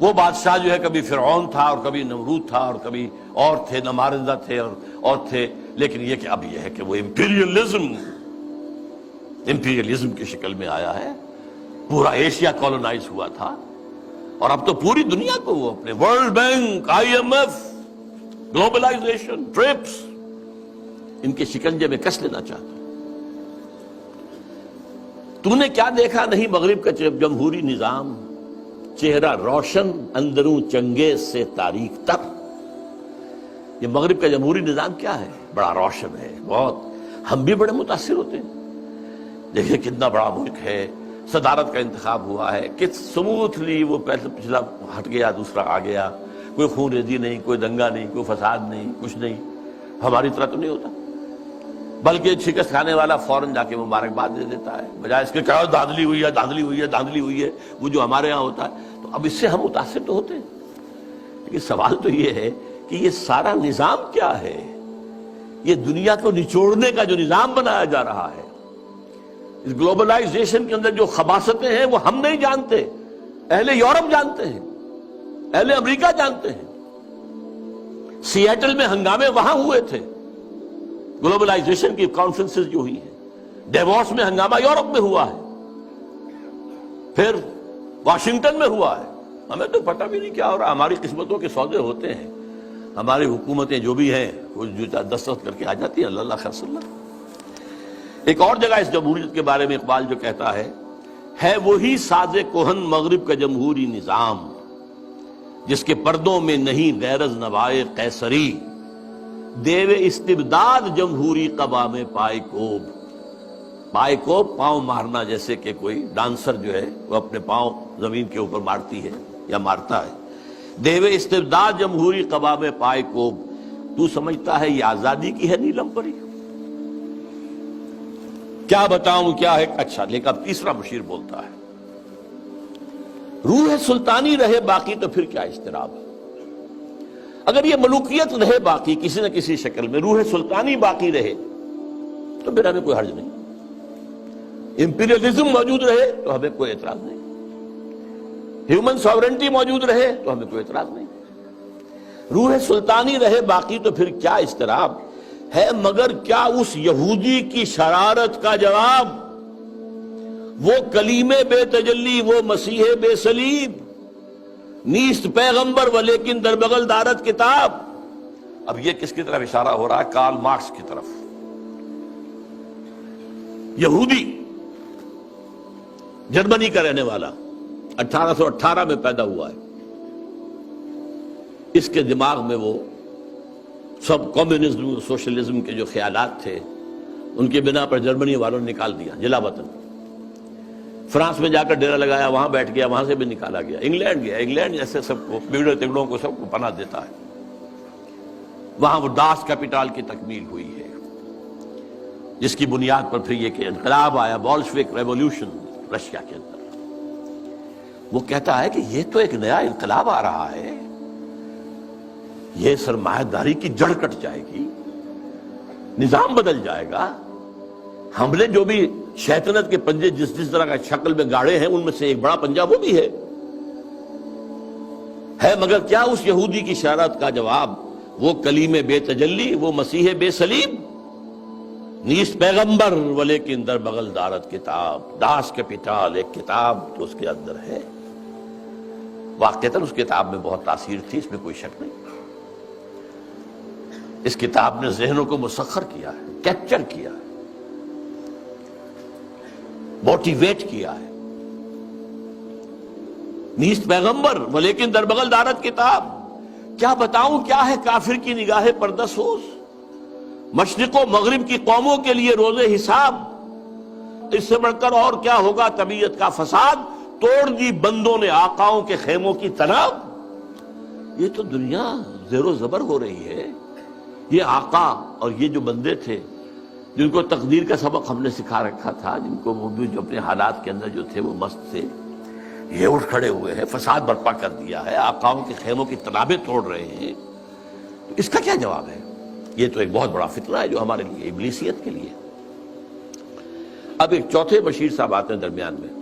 وہ بادشاہ جو ہے کبھی فرعون تھا اور کبھی نمرود تھا اور کبھی اور تھے، نمارزہ تھے اور تھے، لیکن یہ کہ اب یہ ہے کہ وہ امپیریلزم، امپیریلزم کی شکل میں آیا ہے. پورا ایشیا کالونائز ہوا تھا اور اب تو پوری دنیا کو وہ اپنے world bank, IMF، globalisation, TRIPS, ان کے شکنجے میں کس لینا چاہتا. تو نے کیا دیکھا نہیں مغرب کا جمہوری نظام، چہرہ روشن اندروں چنگیز سے تاریک تر. یہ مغرب کا جمہوری نظام کیا ہے؟ بڑا روشن ہے بہت. ہم بھی بڑے متاثر ہوتے ہیں. دیکھیں کتنا بڑا ملک ہے، صدارت کا انتخاب ہوا ہے، کس سموتھلی وہ پچھلا ہٹ گیا، دوسرا آ گیا، کوئی خون ریزی نہیں، کوئی دنگا نہیں، کوئی فساد نہیں، کچھ نہیں. ہماری طرح تو نہیں ہوتا، بلکہ شکست کھانے والا فوراً جا کے مبارکباد دے دیتا ہے، بجائے اس کے کہا دھاندلی ہوئی ہے، دھاندلی ہوئی ہے، دھاندلی ہوئی ہے. وہ جو ہمارے ہاں ہوتا ہے، تو اب اس سے ہم متاثر تو ہوتے ہیں. لیکن سوال تو یہ ہے کہ یہ سارا نظام کیا ہے؟ یہ دنیا کو نچوڑنے کا جو نظام بنایا جا رہا ہے، اس گلوبلائزیشن کے اندر جو خباثتیں ہیں وہ ہم نہیں جانتے، اہل یورپ جانتے ہیں، اہل امریکہ جانتے ہیں. سیاٹل میں ہنگامے وہاں ہوئے تھے، گلوبلائزیشن کی کانفرنسز جو ہوئی ہیں. ڈیووس میں ہنگامہ یورپ میں ہوا ہے، پھر واشنگٹن میں ہوا ہے. ہمیں تو پتہ بھی نہیں کیا ہو رہا. ہماری قسمتوں کے سودے ہوتے ہیں، ہماری حکومتیں جو بھی ہیں وہ جو دستخط کر کے آ جاتی ہیں. اللہ خیر صلی اللہ. ایک اور جگہ اس جمہوریت کے بارے میں اقبال جو کہتا ہے وہی ساز کہن مغرب کا جمہوری نظام، جس کے پردوں میں نہیں غیرض نوائے قیصری، دیو استبداد جمہوری قبا میں پائے کوب. پائے کوب پاؤں مارنا، جیسے کہ کوئی ڈانسر جو ہے وہ اپنے پاؤں زمین کے اوپر مارتی ہے یا مارتا ہے. دیو استبداد جمہوری قبا میں پائے کوب، تو سمجھتا ہے یہ آزادی کی ہے نیلم پری؟ کیا بتاؤں کیا ہے. اچھا لیکن اب تیسرا مشیر بولتا ہے، روح سلطانی رہے باقی تو پھر کیا اضطراب. اگر یہ ملوکیت رہے باقی کسی نہ کسی شکل میں، روح سلطانی باقی رہے تو پھر ہمیں کوئی حرج نہیں. امپیریلزم موجود رہے تو ہمیں کوئی اعتراض نہیں، ہیومن ساورنٹی موجود رہے تو ہمیں کوئی اعتراض نہیں. روح سلطانی رہے باقی تو پھر کیا اضطراب ہے. مگر کیا اس یہودی کی شرارت کا جواب وہ کلیم بے تجلی، وہ مسیح بے صلیب، نیست پیغمبر و لیکن در بغل دارت کتاب. اب یہ کس کی طرف اشارہ ہو رہا ہے؟ کارل مارکس کی طرف. یہودی، جرمنی کا رہنے والا، 1818 میں پیدا ہوا ہے. اس کے دماغ میں وہ سب کمیونزم سوشلزم کے جو خیالات تھے ان کی بنا پر جرمنی والوں نے نکال دیا جلا وطن. فرانس میں جا کر ڈیرا لگایا، وہاں بیٹھ گیا، وہاں سے بھی نکالا گیا. انگلینڈ گیا، انگلینڈ جیسے سب کو بگڑے تگڑوں کو سب کو پناہ دیتا ہے. وہاں وہ داس کیپیٹال کی تکمیل ہوئی ہے، جس کی بنیاد پر پھر یہ کہ انقلاب آیا، بولشوک ریولوشن رشیا کے اندر. وہ کہتا ہے کہ یہ تو ایک نیا انقلاب آ رہا ہے، یہ سرمایہ داری کی جڑ کٹ جائے گی، نظام بدل جائے گا. ہم نے جو بھی شیطنت کے پنجے جس طرح کا شکل میں گاڑے ہیں، ان میں سے ایک بڑا پنجہ وہ بھی ہے. مگر کیا اس یہودی کی شرارت کا جواب وہ کلیم بے تجلی، وہ مسیح بے صلیب، نیست پیغمبر ولیکن در بغل دارت کتاب. داس کیپیٹال ایک کتاب تو اس کے اندر ہے. واقعتاً اس کتاب میں بہت تاثیر تھی، اس میں کوئی شک نہیں. اس کتاب نے ذہنوں کو مسخر کیا ہے، کیپچر کیا ہے، موٹیویٹ کیا ہے. نیست پیغمبر ولیکن در بغل دارت کتاب. کیا بتاؤں کیا ہے کافر کی نگاہ پردہ سوز، مشرق و مغرب کی قوموں کے لیے روز حساب. اس سے بڑھ کر اور کیا ہوگا طبیعت کا فساد، توڑ دی بندوں نے آقاؤں کے خیموں کی تناب. یہ تو دنیا زیر و زبر ہو رہی ہے. یہ آقا اور یہ جو بندے تھے جن کو تقدیر کا سبق ہم نے سکھا رکھا تھا، جن کو وہ بھی جو اپنے حالات کے اندر جو تھے وہ مست تھے، یہ اٹھ کھڑے ہوئے ہیں، فساد برپا کر دیا ہے، آقاؤں کے خیموں کی تنابیں توڑ رہے ہیں. تو اس کا کیا جواب ہے؟ یہ تو ایک بہت بڑا فتنہ ہے جو ہمارے لیے، ابلیسیت کے لیے. اب ایک چوتھے بشیر صاحب آتے ہیں درمیان میں.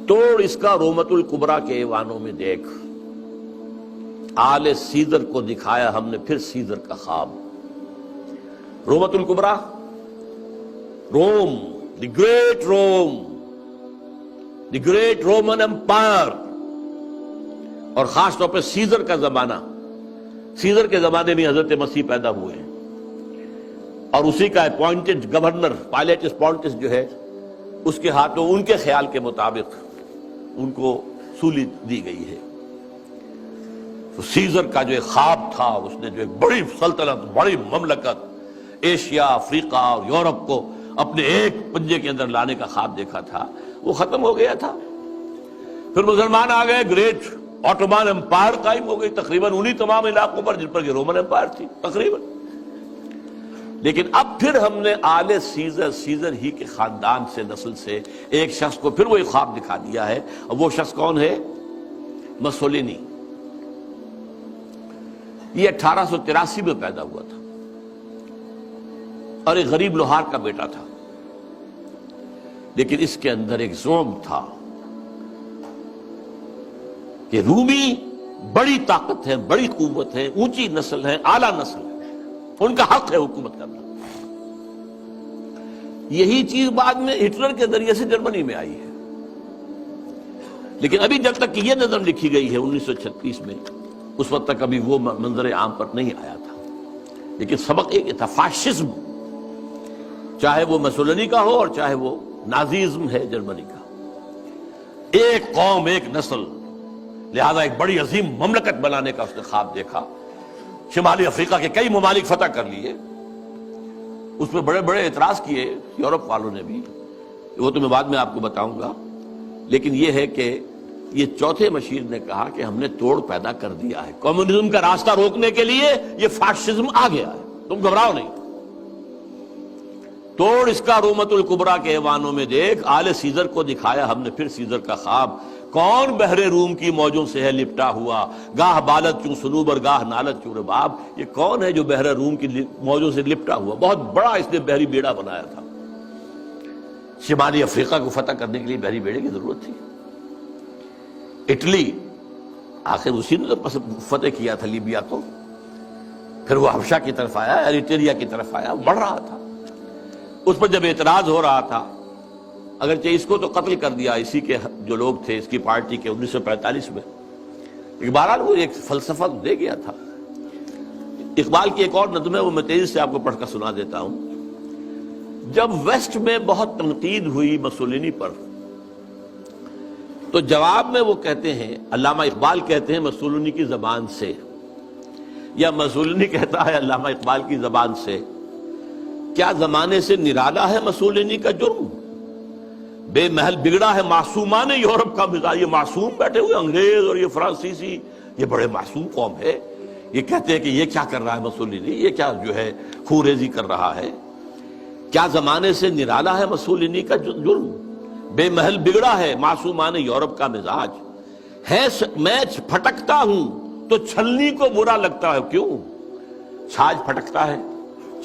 توڑ اس کا رومت الکبریٰ کے ایوانوں میں دیکھ، آل سیدر کو دکھایا ہم نے پھر سیدر کا خواب. رومت الکبریٰ، Rome the great Rome, the great Roman empire, اور خاص طور پہ سیزر کا زمانہ، سیزر کے زمانے میں حضرت مسیح پیدا ہوئے ہیں، اور اسی کا اپوائنٹڈ گورنر پائلیٹس پونٹس جو ہے اس کے ہاتھوں ان کے خیال کے مطابق ان کو سولی دی گئی ہے۔ تو سیزر کا جو ایک خواب تھا، اس نے جو ایک بڑی سلطنت، بڑی مملکت ایشیا، افریقہ اور یورپ کو اپنے ایک پنجے کے اندر لانے کا خواب دیکھا تھا، وہ ختم ہو گیا تھا۔ پھر مسلمان آ گئے، گریٹ آٹومان امپائر قائم ہو گئی، تقریباً انہی تمام علاقوں پر جن پر کہ رومن امپائر تھی تقریباً۔ لیکن اب پھر ہم نے آل سیزر، سیزر ہی کے خاندان سے، نسل سے ایک شخص کو پھر وہی خواب دکھا دیا ہے، اور وہ شخص کون ہے؟ مسولینی۔ یہ 1883 میں پیدا ہوا تھا اور ایک غریب لوہار کا بیٹا تھا، لیکن اس کے اندر ایک زوم تھا کہ رومی بڑی طاقت ہے، بڑی قوت ہے، اونچی نسل ہے، اعلیٰ نسل ہے، ان کا حق ہے حکومت کرنا۔ یہی چیز بعد میں ہٹلر کے ذریعے سے جرمنی میں آئی ہے، لیکن ابھی جب تک کہ یہ نظم لکھی گئی ہے 1936 میں، اس وقت تک ابھی وہ منظر عام پر نہیں آیا تھا۔ لیکن سبق ایک تھا، فاشزم، چاہے وہ مسولینی کا ہو اور چاہے وہ نازیزم ہے جرمنی کا، ایک قوم، ایک نسل، لہذا ایک بڑی عظیم مملکت بنانے کا اس نے خواب دیکھا۔ شمالی افریقہ کے کئی ممالک فتح کر لیے، اس میں بڑے بڑے اعتراض کیے یورپ والوں نے بھی، وہ تو میں بعد میں آپ کو بتاؤں گا۔ لیکن یہ ہے کہ یہ چوتھے مشیر نے کہا کہ ہم نے توڑ پیدا کر دیا ہے، کمیونزم کا راستہ روکنے کے لیے یہ فاشزم آ گیا ہے، تم گھبراؤ نہیں، توڑ اس کا رومت الکبریٰ کے ایوانوں میں دیکھ۔ آل سیزر کو دکھایا ہم نے پھر سیزر کا خواب، کون بحر روم کی موجوں سے ہے لپٹا ہوا، گاہ بالت چوں سنوبر گاہ نالت چوں رباب۔ یہ کون ہے جو بحر روم کی موجوں سے لپٹا ہوا؟ بہت بڑا اس نے بحری بیڑا بنایا تھا۔ شمالی افریقہ کو فتح کرنے کے لیے بحری بیڑے کی ضرورت تھی۔ اٹلی، آخر اسی نے تو فتح کیا تھا لیبیا کو، پھر وہ حبشہ کی طرف آیا، ایریٹریا کی طرف آیا، بڑھ رہا تھا۔ اس پر جب اعتراض ہو رہا تھا، اگرچہ اس کو تو قتل کر دیا اسی کے جو لوگ تھے اس کی پارٹی کے 1945 میں، لیکن بہرحال وہ ایک فلسفہ دے گیا تھا۔ اقبال کی ایک اور نظم ہے، وہ میں تیزی سے آپ کو پڑھ کر سنا دیتا ہوں۔ جب ویسٹ میں بہت تنقید ہوئی مسولینی پر، تو جواب میں وہ کہتے ہیں، علامہ اقبال کہتے ہیں مسولینی کی زبان سے، یا مسولینی کہتا ہے علامہ اقبال کی زبان سے، کیا زمانے سے نرالا ہے مسولینی کا جرم؟ بے محل بگڑا ہے معصومان یورپ کا مزاج۔ یہ معصوم بیٹھے ہوئے انگریز اور یہ فرانسیسی، یہ بڑے معصوم قوم ہے، یہ کہتے ہیں کہ یہ کیا کر رہا ہے مسولینی، یہ کیا جو ہے خوریزی کر رہا ہے؟ کیا زمانے سے نرالا ہے مسولینی کا جرم؟ بے محل بگڑا ہے معصومان یورپ کا مزاج ہے، میں پھٹکتا ہوں تو چھلنی کو برا لگتا ہے۔ کیوں؟ چھاج پھٹکتا ہے،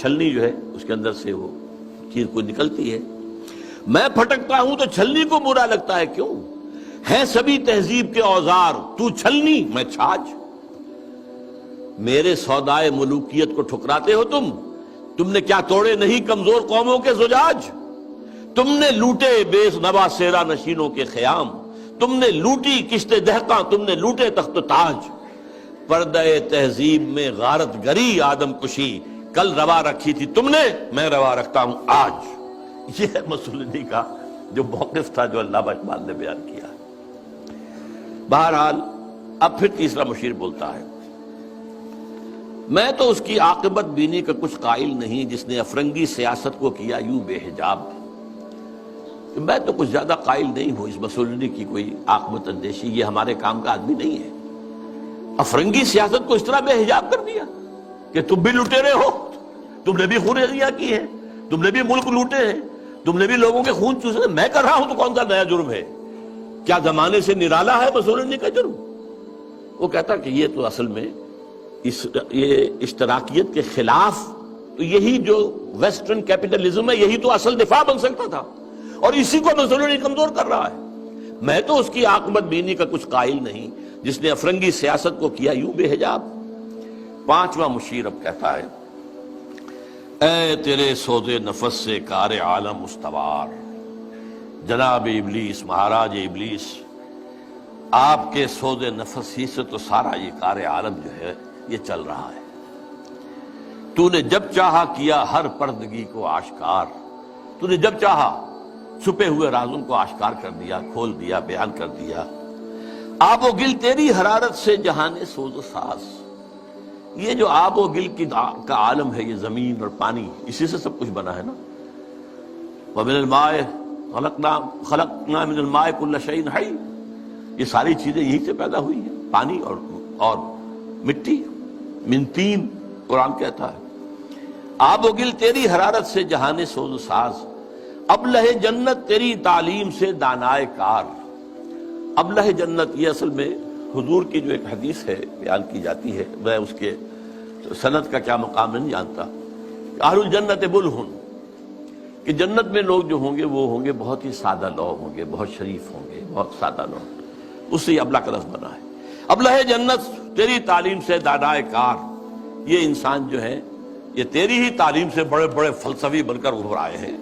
چھلنی جو ہے اس کے اندر سے وہ چیز کوئی نکلتی ہے۔ میں پھٹکتا ہوں تو چھلنی کو برا لگتا ہے، کیوں؟ ہے سبھی تہذیب کے اوزار، تو چھلنی میں چھاج۔ میرے سودائے ملوکیت کو ٹھکراتے ہو تم نے کیا توڑے نہیں کمزور قوموں کے زجاج؟ تم نے لوٹے بے نوا سیرا نشینوں کے خیام، تم نے لوٹی کشت دہقاں، تم نے لوٹے تخت و تاج۔ پردہ تہذیب میں غارت گری آدم کشی، کل روا رکھی تھی تم نے، میں روا رکھتا ہوں آج۔ یہ ہے مسولینی کا جو موقف تھا جو علامہ اقبال نے بیان کیا۔ بہرحال اب پھر تیسرا مشیر بولتا ہے، میں تو اس کی عاقبت بینی کا کچھ قائل نہیں جس نے افرنگی سیاست کو کیا یوں بے حجاب۔ میں تو کچھ زیادہ قائل نہیں ہوں اس مسولینی کی کوئی عاقبت اندیشی، یہ ہمارے کام کا آدمی نہیں ہے۔ افرنگی سیاست کو اس طرح بے حجاب کر دیا کہ تم بھی لٹیرے ہو، تم نے بھی خوریزیاں کی ہیں، تم نے بھی ملک لوٹے ہیں، تم نے بھی لوگوں کے خون چوسے، میں کر رہا ہوں تو کون سا نیا جرم ہے؟ کیا زمانے سے نرالا ہے مسولینی کا جرم؟ وہ کہتا کہ یہ تو اصل میں یہ اشتراکیت کے خلاف، تو یہی جو ویسٹرن کیپٹلزم ہے یہی تو اصل دفاع بن سکتا تھا، اور اسی کو مسولینی کمزور کر رہا ہے۔ میں تو اس کی عاقبت بینی کا کچھ قائل نہیں جس نے افرنگی سیاست کو کیا یوں بے حجاب۔ پانچواں مشیر اب کہتا ہے، اے تیرے سود نفس سے کار عالم استوار، جناب ابلیس، مہاراج ابلیس، آپ کے سود نفس ہی سے تو سارا یہ کار عالم جو ہے یہ چل رہا ہے۔ تو نے جب چاہا کیا ہر پردگی کو آشکار، تو نے جب چاہا چھپے ہوئے رازوں کو آشکار کر دیا، کھول دیا، بیان کر دیا۔ آب و گل تیری حرارت سے جہان سوز و ساز، یہ جو آب و گل کا عالم ہے، یہ زمین اور پانی، اسی سے سب کچھ بنا ہے نا۔ وَمِنَ الْمَاءِ خَلَقْنَا مِنَ الْمَاءِ كُلَّ شَيْءٍ حَيٍّ، یہ ساری چیزیں یہی سے پیدا ہوئی ہیں، پانی اور مٹی، من تین، قرآن کہتا ہے۔ آب و گل تیری حرارت سے جہان سوز و ساز، ابلہ جنت تیری تعلیم سے دانائے کار۔ ابلہ جنت، یہ اصل میں حضور کی جو ایک حدیث ہے بیان کی جاتی ہے، میں اس کے سند کا کیا مقام نہیں جانتا۔ اہل الجنت بلہن، کہ جنت میں لوگ جو ہوں گے وہ ہوں گے بہت ہی سادہ لوگ ہوں گے، بہت شریف ہوں گے، بہت سادہ لوگ، اس سے یہ ابلہ کا لفظ بنا ہے۔ ابلہ جنت تیری تعلیم سے دانائے کار، یہ انسان جو ہے یہ تیری ہی تعلیم سے بڑے بڑے فلسفی بن کر ابھر آئے ہیں۔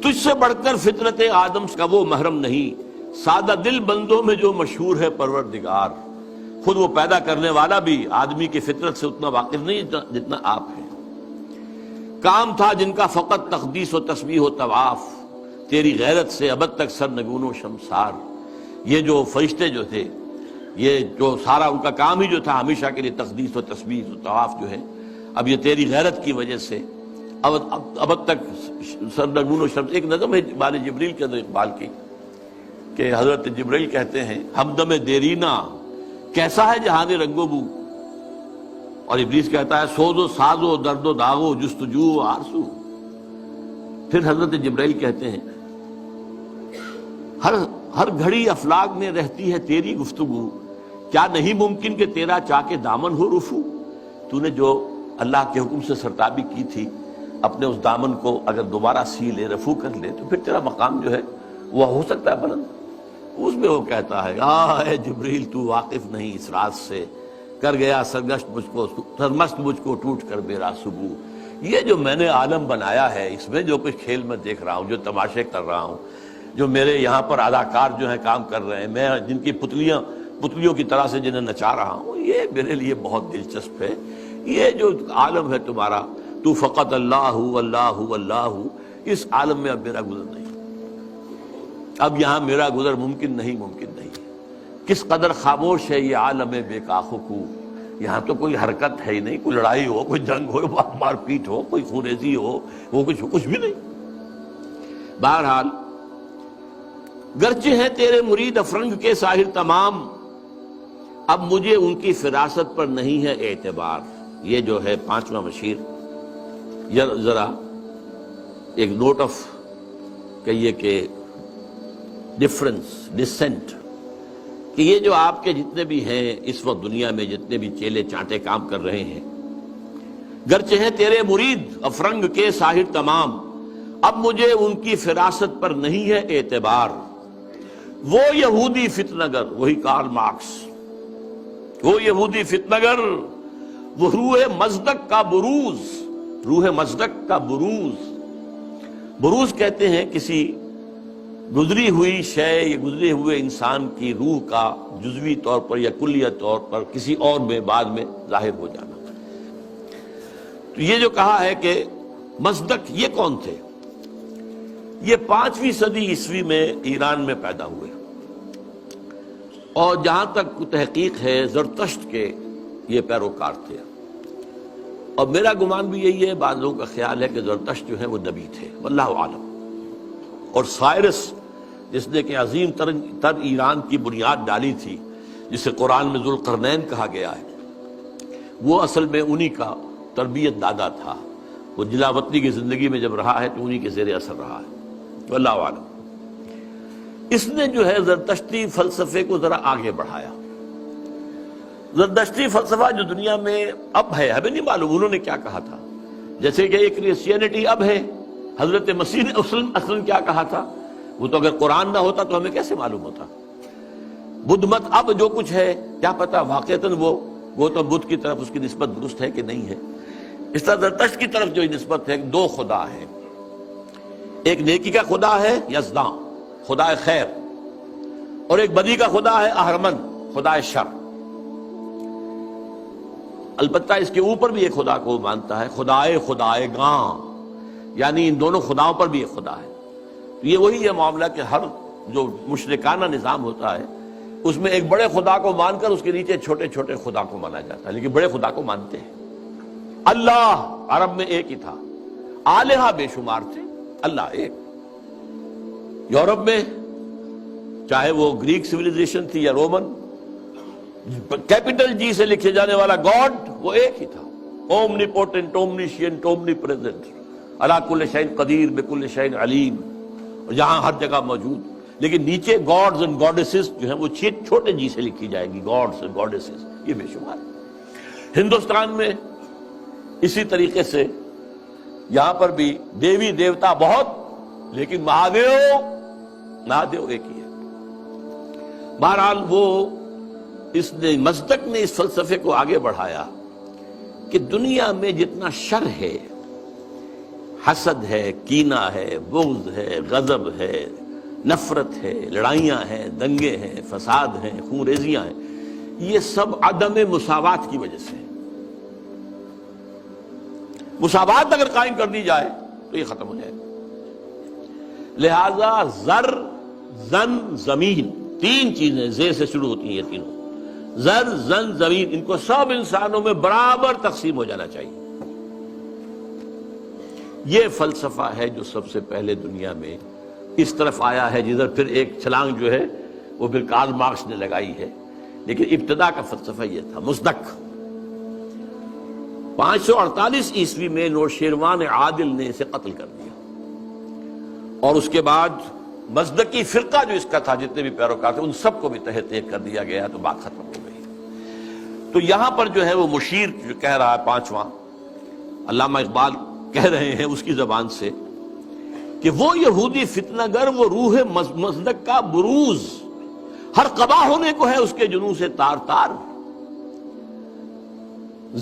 تجھ سے بڑھ کر فطرت آدم کا وہ محرم نہیں، سادہ دل بندوں میں جو مشہور ہے پروردگار۔ خود وہ پیدا کرنے والا بھی آدمی کی فطرت سے اتنا واقف نہیں جتنا آپ ہیں۔ کام تھا جن کا فقط تقدیس و تسبیح و طواف، تیری غیرت سے ابد تک سرنگون و شمسار۔ یہ جو فرشتے جو تھے، یہ جو سارا ان کا کام ہی جو تھا ہمیشہ کے لیے تقدیس و تسبیح و طواف جو ہے، اب یہ تیری غیرت کی وجہ سے ابد تک سرنگون و شمس۔ ایک نظم ہے بال جبریل کے اندر اقبال کی، کہ حضرت جبریل کہتے ہیں ہمدم دیرینا کیسا ہے جہان رنگ و بو، اور ابلیس کہتا ہے سوز و ساز و درد و داغ و جستجو و آرزو۔ پھر حضرت جبریل کہتے ہیں ہر گھڑی افلاک میں رہتی ہے تیری گفتگو، کیا نہیں ممکن کہ تیرا چاک دامن ہو رفو۔ تو نے جو اللہ کے حکم سے سرتابی کی تھی، اپنے اس دامن کو اگر دوبارہ سی لے، رفو کر لے، تو پھر تیرا مقام جو ہے وہ ہو سکتا ہے بلند۔ اس میں وہ کہتا ہے اے جبریل تو واقف نہیں اس راز سے، کر گیا سرمست مجھ کو ٹوٹ کر میرا سبو۔ یہ جو میں نے عالم بنایا ہے، اس میں جو کچھ کھیل میں دیکھ رہا ہوں، جو تماشے کر رہا ہوں، جو میرے یہاں پر اداکار جو ہیں کام کر رہے ہیں، میں جن کی پتلیوں کی طرح سے جنہیں نچا رہا ہوں، یہ میرے لیے بہت دلچسپ ہے۔ یہ جو عالم ہے تمہارا، تو فقط اللہ اللہ اللہ، اس عالم میں اب میرا گزر نہیں، اب یہاں میرا گزر ممکن نہیں۔ کس قدر خاموش ہے یہ عالم بے کاخ و کو، یہاں تو کوئی حرکت ہے ہی نہیں، کوئی لڑائی ہو، کوئی جنگ ہو، مار پیٹ ہو، کوئی خونریزی ہو، وہ کچھ بھی نہیں۔ بہرحال گرچہ ہیں تیرے مرید افرنگ کے ساحر تمام، اب مجھے ان کی فراست پر نہیں ہے اعتبار۔ یہ جو ہے پانچواں مشیر، ذرا ایک نوٹ آف کہیے کہ ڈفرنس، ڈسینٹ، کہ یہ جو آپ کے جتنے بھی ہیں اس وقت دنیا میں، جتنے بھی چیلے چانٹے کام کر رہے ہیں، گرچہ ہیں تیرے مرید افرنگ کے ساحر تمام، اب مجھے ان کی فراست پر نہیں ہے اعتبار۔ وہ یہودی فتنگر، وہی کارل مارکس، وہ یہودی فتنگر، وہ روح مصدق کا بروز، روح مصدق کا بروز۔ بروز کہتے ہیں کسی گزری ہوئی شے یا گزرے ہوئے انسان کی روح کا جزوی طور پر یا کلیہ طور پر کسی اور میں بعد میں ظاہر ہو جانا۔ تو یہ جو کہا ہے کہ مصدق، یہ کون تھے؟ یہ 5ویں صدی عیسوی میں ایران میں پیدا ہوئے، اور جہاں تک تحقیق ہے زرتشت کے یہ پیروکار تھے، اور میرا گمان بھی یہی ہے، بعض لوگوں کا خیال ہے کہ زرتشت جو ہے وہ نبی تھے، واللہ عالم۔ اور سائرس جس نے کہ عظیم تر ایران کی بنیاد ڈالی تھی، جسے قرآن میں ذوالقرنین کہا گیا ہے، وہ اصل میں انہی کا تربیت دادا تھا۔ وہ جلاوطنی کی زندگی میں جب رہا ہے تو انہی کے زیر اثر رہا ہے، واللہ عالم۔ اس نے جو ہے زرتشتی فلسفے کو ذرا آگے بڑھایا۔ زرتشتی فلسفہ جو دنیا میں اب ہے، ہمیں نہیں معلوم انہوں نے کیا کہا تھا، جیسے کہ ایک کرسچینٹی اب ہے، حضرت مسیح نے اصلاً کیا کہا تھا، وہ تو اگر قرآن نہ ہوتا تو ہمیں کیسے معلوم ہوتا۔ بدھ مت اب جو کچھ ہے، کیا پتا واقعتاً وہ تو بدھ کی طرف اس کی نسبت درست ہے کہ نہیں ہے۔ اس طرح زرتشت کی طرف جو نسبت ہے، دو خدا ہے، ایک نیکی کا خدا ہے یزداں، خدا خیر، اور ایک بدی کا خدا ہے اہرمن، خدا شر۔ البتہ اس کے اوپر بھی ایک خدا کو مانتا ہے، خدائے گاں، یعنی ان دونوں خداؤں پر بھی ایک خدا ہے۔ تو یہ وہی ہے معاملہ کہ ہر جو مشرکانہ نظام ہوتا ہے اس میں ایک بڑے خدا کو مان کر اس کے نیچے چھوٹے چھوٹے خدا کو مانا جاتا ہے، لیکن بڑے خدا کو مانتے ہیں۔ اللہ عرب میں ایک ہی تھا، آلہہ بے شمار تھے، اللہ ایک۔ یورپ میں چاہے وہ گریک سویلائزیشن تھی یا رومن، کیپٹل جی سے لکھے جانے والا گاڈ وہ ایک ہی تھا، اومنیپوٹنٹ، اومنیشینٹ، اومنی پریزنٹ، علی کل شیء قدیر، بکل شیء علیم، اور جہاں ہر جگہ موجود۔ لیکن نیچے گاڈز اینڈ گاڈیسز جو ہیں وہ چھوٹے جی سے لکھی جائے گی، گاڈز اینڈ گاڈیسز، یہ بے شمار۔ ہندوستان میں اسی طریقے سے یہاں پر بھی دیوی دیوتا بہت، لیکن مہادیو ایک ہی ہے۔ بہرحال وہ اس نے مصدق نے اس فلسفے کو آگے بڑھایا کہ دنیا میں جتنا شر ہے، حسد ہے، کینہ ہے، بغض ہے، غضب ہے، نفرت ہے، لڑائیاں ہیں، دنگے ہیں، فساد ہیں، خون ریزیاں ہیں، یہ سب عدم مساوات کی وجہ سے ہے۔ مساوات اگر قائم کر دی جائے تو یہ ختم ہو جائے گا۔ لہذا زر، زن، زمین، تین چیزیں زے سے شروع ہوتی ہیں، یہ تینوں، زر، زن، زمین، ان کو سب انسانوں میں برابر تقسیم ہو جانا چاہیے۔ یہ فلسفہ ہے جو سب سے پہلے دنیا میں اس طرف آیا ہے، جدھر پھر ایک چھلانگ جو ہے وہ پھر کارل مارکس نے لگائی ہے، لیکن ابتدا کا فلسفہ یہ تھا مصدق۔ 548 عیسوی میں نوشیروان عادل نے اسے قتل کر دیا، اور اس کے بعد مصدقی فرقہ جو اس کا تھا، جتنے بھی پیروکار تھے، ان سب کو بھی تہہ تیغ کر دیا گیا، تو بات ختم ہو گئی۔ تو یہاں پر جو ہے وہ مشیر جو کہہ رہا ہے، پانچواں علامہ اقبال کہہ رہے ہیں اس کی زبان سے کہ وہ یہودی فتنہ گر، وہ روح مصدق کا بروز، ہر قبا ہونے کو ہے اس کے جنوں سے تار تار،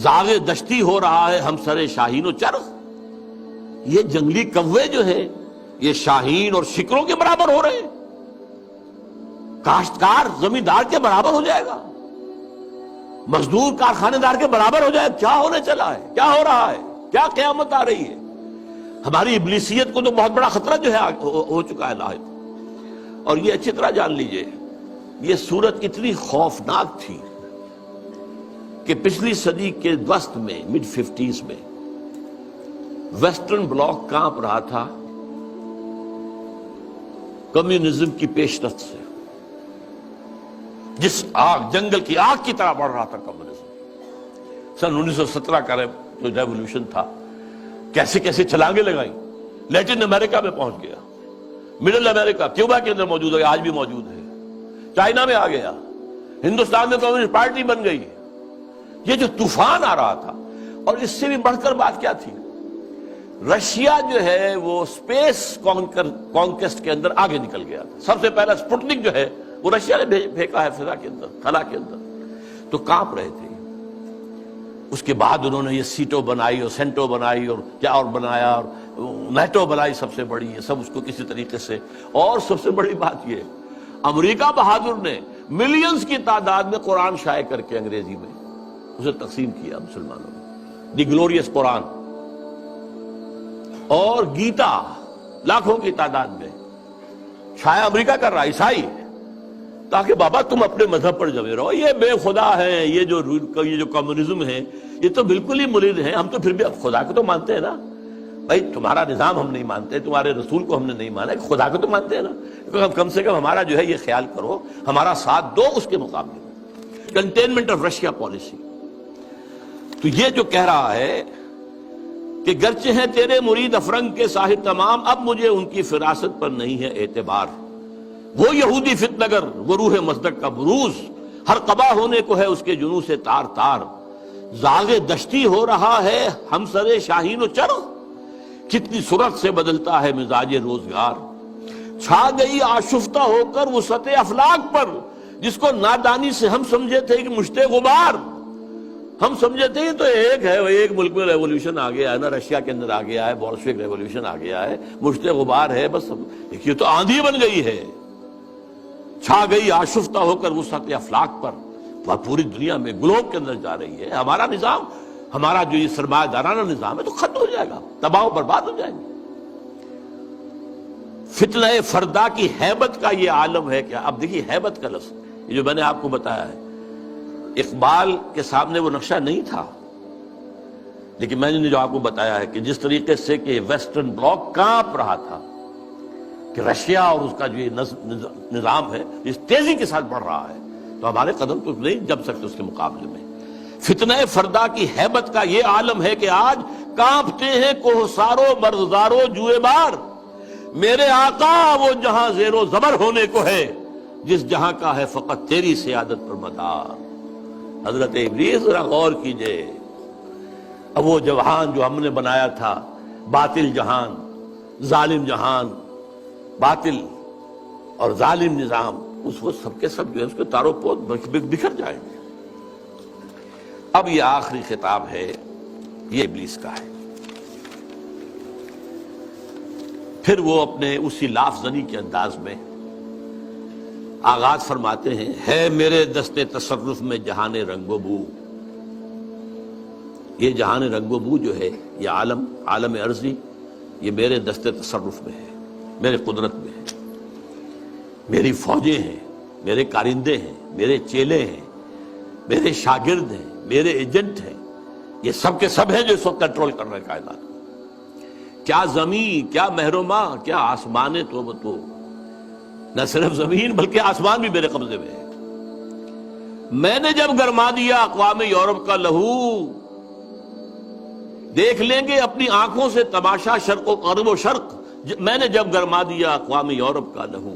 زاغ دشتی ہو رہا ہے ہم سر شاہین و چرغ۔ یہ جنگلی کوے جو ہے یہ شاہین اور شکروں کے برابر ہو رہے ہیں، کاشتکار زمیندار کے برابر ہو جائے گا، مزدور کارخانے دار کے برابر ہو جائے گا۔ کیا ہونے چلا ہے، کیا ہو رہا ہے، کیا قیامت آ رہی ہے؟ ہماری ابلیسیت کو تو بہت بڑا خطرہ جو ہے ہو چکا ہے لاحق۔ اور یہ اچھی طرح جان لیجئے، یہ صورت اتنی خوفناک تھی کہ پچھلی صدی کے وسط میں، مڈ 50s میں، ویسٹرن بلاک کانپ رہا تھا کمیونزم کی پیش رفت سے، جس آگ، جنگل کی آگ کی طرح بڑھ رہا تھا کمیونزم۔ سن 1917 کا جو ریولوشن تھا، کیسے کیسے چھلانگیں لگائیں، لیٹن امریکہ میں پہنچ گیا، مڈل امریکہ، کیوبا کے اندر موجود ہے، آج بھی موجود ہے، چائنا میں آ گیا، ہندوستان میں کمیونسٹ پارٹی بن گئی۔ یہ جو طوفان آ رہا تھا، اور اس سے بھی بڑھ کر بات کیا تھی، رشیا جو ہے وہ سپیس کانکسٹ کے اندر آگے نکل گیا تھا۔ سب سے پہلا سپوٹنک جو ہے وہ رشیا نے پھینکا ہے فضا کے اندر، خلا کے اندر، تو کانپ رہے تھے۔ اس کے بعد انہوں نے یہ سیٹو بنائی اور سینٹو بنائی اور کیا اور بنایا، اور نیٹو بنائی سب سے بڑی، یہ سب اس کو کسی طریقے سے۔ اور سب سے بڑی بات یہ، امریکہ بہادر نے ملینز کی تعداد میں قرآن شائع کر کے انگریزی میں اسے تقسیم کیا مسلمانوں نے، دی گلوریس قرآن، اور گیتا لاکھوں کی تعداد میں شائع امریکہ کر رہا، عیسائی، تاکہ بابا تم اپنے مذہب پر جمے رہو، یہ بے خدا ہے، یہ جو کمیونزم ہے یہ تو بالکل ہی مرید ہے، ہم تو پھر بھی اب خدا کو تو مانتے ہیں نا بھائی، تمہارا نظام ہم نہیں مانتے، تمہارے رسول کو ہم نے نہیں مانا، خدا کو تو مانتے ہیں نا، کم سے کم ہمارا جو ہے یہ خیال کرو، ہمارا ساتھ دو اس کے مقابلے میں۔ Containment of Russia policy. تو یہ جو کہہ رہا ہے کہ گرچہ ہیں تیرے مرید افرنگ کے صاحب تمام، اب مجھے ان کی فراست پر نہیں ہے اعتبار، وہ یہودی فتنہ گر، وہ روح مصدق کا بروز، ہر قبا ہونے کو ہے اس کے جنوں سے تار تار، زاغ دشتی ہو رہا ہے ہم سر شاہین و چرغ، کتنی صورت سے بدلتا ہے مزاج روزگار، چھا گئی آشفتہ ہو کر وسعت افلاک پر، جس کو نادانی سے ہم سمجھے تھے کہ مشت غبار، ہم سمجھے تھے یہ تو ایک ہے، ایک ملک میں ریولوشن آ گیا ہے نا، رشیا کے اندر آ گیا ہے، بولشوک ریولوشن آ گیا ہے، مشت غبار ہے بس، یہ تو آندھی بن گئی ہے، چھا گئی آشفتہ ہو کر وسعت افلاک پر، اور پوری دنیا میں گلوب کے اندر جا رہی ہے۔ ہمارا نظام، ہمارا جو یہ سرمایہ دارانہ نظام ہے تو ختم ہو جائے گا، تباہ و برباد ہو جائے گا۔ فتنہ فردا کی ہیبت کا یہ عالم ہے کیا؟ اب دیکھیے ہیبت کا لفظ، یہ جو میں نے آپ کو بتایا ہے، اقبال کے سامنے وہ نقشہ نہیں تھا، لیکن میں نے جو آپ کو بتایا ہے کہ جس طریقے سے کہ ویسٹرن بلاک کانپ رہا تھا کہ رشیا اور اس کا جو یہ نظام ہے اس تیزی کے ساتھ بڑھ رہا ہے، تو ہمارے قدم تو نہیں جم سکتے اس کے مقابلے میں۔ فتنہ فردا کی ہیبت کا یہ عالم ہے کہ آج کانپتے ہیں کوہسارو مرغزارو جوئے بار، میرے آقا وہ جہاں زیر و زبر ہونے کو ہے، جس جہاں کا ہے فقط تیری سیادت پر مدار۔ حضرت ابلیس ذرا غور کیجئے، اب وہ جہان جو ہم نے بنایا تھا، باطل جہان، ظالم جہان، باطل اور ظالم نظام، اس وہ سب کے سب جو ہے اس کے تاروں پود بکھر جائیں گے۔ اب یہ آخری خطاب ہے، یہ ابلیس کا ہے۔ پھر وہ اپنے اسی لاف زنی کے انداز میں آغاز فرماتے ہیں، ہے میرے دست تصرف میں جہان رنگ و بو۔ یہ جہان رنگ و بو جو ہے، یہ عالم ارضی، یہ میرے دست تصرف میں ہے، میرے قدرت میں ہے، میری فوجیں ہیں، میرے کارندے ہیں، میرے چیلے ہیں، میرے شاگرد ہیں، میرے ایجنٹ ہیں، یہ سب کے سب ہیں جو اس وقت کنٹرول کر رہے ہیں کائنات کو۔ کیا زمین، کیا مہرما، کیا آسمان تو بتو، نہ صرف زمین بلکہ آسمان بھی میرے قبضے میں ہے۔ میں نے جب گرما دیا اقوام یورپ کا لہو، دیکھ لیں گے اپنی آنکھوں سے تماشا شرق و غرب و شرق، میں نے جب گرما دیا اقوام یورپ کا لہو۔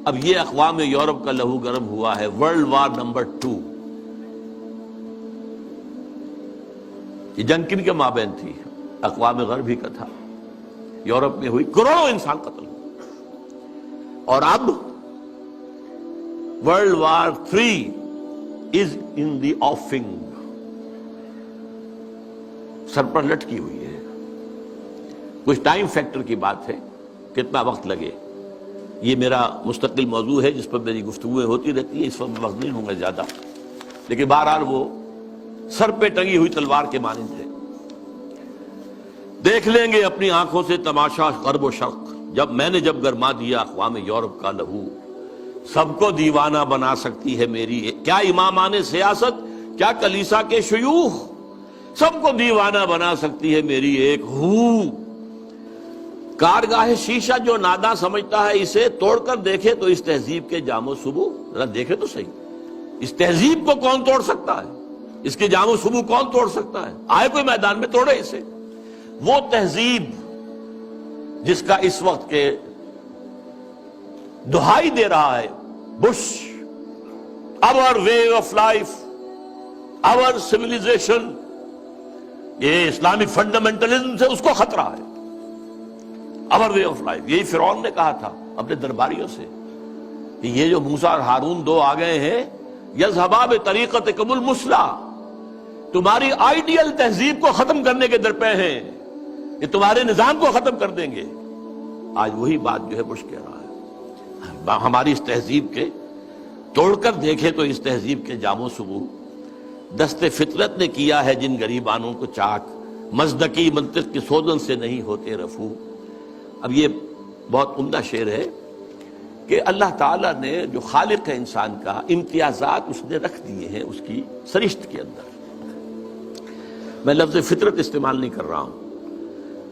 اب یہ اقوام یورپ کا لہو گرم ہوا ہے ورلڈ وار نمبر 2۔ یہ جنگ کن کے مابین تھی؟ اقوام غربی کا تھا، یورپ میں ہوئی، کروڑوں انسان قتل ہوئے۔ اور اب ورلڈ وار 3 از ان دی آفنگ، سر پر لٹکی ہوئی ہے۔ کچھ ٹائم فیکٹر کی بات ہے، کتنا وقت لگے، یہ میرا مستقل موضوع ہے جس پر میری گفتگویں ہوتی رہتی ہیں، اس وقت وقت نہیں ہوں گا زیادہ، لیکن بہرحال وہ سر پہ ٹنگی ہوئی تلوار کے مانند ہے۔ دیکھ لیں گے اپنی آنکھوں سے تماشا غرب و شرق، جب گرما دیا اقوام یورپ کا لہو۔ سب کو دیوانہ بنا سکتی ہے میری کیا امامان سیاست، کیا کلیسا کے شیوخ، سب کو دیوانہ بنا سکتی ہے میری ایک ہو۔ کارگاہ شیشہ جو ناداں سمجھتا ہے اسے توڑ کر دیکھے تو اس تہذیب کے جام و صبو، ذرا دیکھے تو صحیح، اس تہذیب کو کون توڑ سکتا ہے، اس کے جام و صبو کون توڑ سکتا ہے؟ آئے کوئی میدان میں توڑے اسے۔ وہ تہذیب جس کا اس وقت کے دہائی دے رہا ہے Bush, our way of life, our civilization، یہ اسلامک فنڈامنٹلزم سے اس کو خطرہ ہے۔ our way of life، یہی فرعون نے کہا تھا اپنے درباریوں سے کہ یہ جو موسیٰ اور ہارون دو آ گئے ہیں، یذهبا بطریقتکم المثلی، تمہاری آئیڈیل تہذیب کو ختم کرنے کے درپے ہیں، یہ تمہارے نظام کو ختم کر دیں گے۔ آج وہی بات جو ہے بش کہہ رہا ہے، ہماری اس تہذیب کے توڑ کر دیکھے تو اس تہذیب کے جام و صبو، دست فطرت نے کیا ہے جن غریبانوں کو چاک، مزدکی منطق کی سوزن سے نہیں ہوتے رفو۔ اب یہ بہت عمدہ شعر ہے کہ اللہ تعالیٰ نے جو خالق ہے انسان کا، امتیازات اس نے رکھ دیے ہیں اس کی سرشت کے اندر۔ میں لفظ فطرت استعمال نہیں کر رہا ہوں،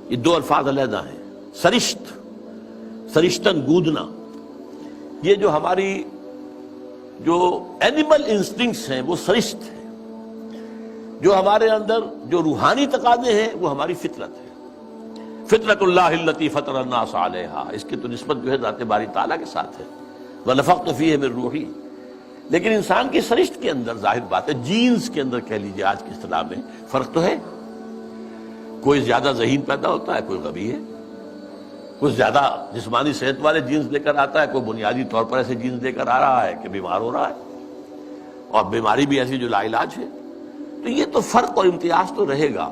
یہ دو الفاظ علیحدہ ہیں۔ سرشت، سرشتن گودنا، یہ جو ہماری جو اینیمل انسٹنکٹس ہیں وہ سرشت ہے، جو ہمارے اندر جو روحانی تقاضے ہیں وہ ہماری فطرت ہے۔ فطرت اللہ التی فطر الناس علیہا، اس کی تو نسبت جو ہے ذات باری تعالیٰ کے ساتھ ہے، وَنَفَخْتُ فِيهِ مِن رُوحِی۔ لیکن انسان کی سرشت کے اندر ظاہر بات ہے، جینز کے اندر کہہ لیجیے آج کی اصطلاح میں فرق تو ہے۔ کوئی زیادہ ذہین پیدا ہوتا ہے، کوئی غبی ہے، کوئی زیادہ جسمانی صحت والے جینز لے کر آتا ہے، کوئی بنیادی طور پر ایسے جینز لے کر آ رہا ہے کہ بیمار ہو رہا ہے، اور بیماری بھی ایسی جو لا علاج ہے۔ تو تو یہ تو فرق اور امتیاز تو رہے گا.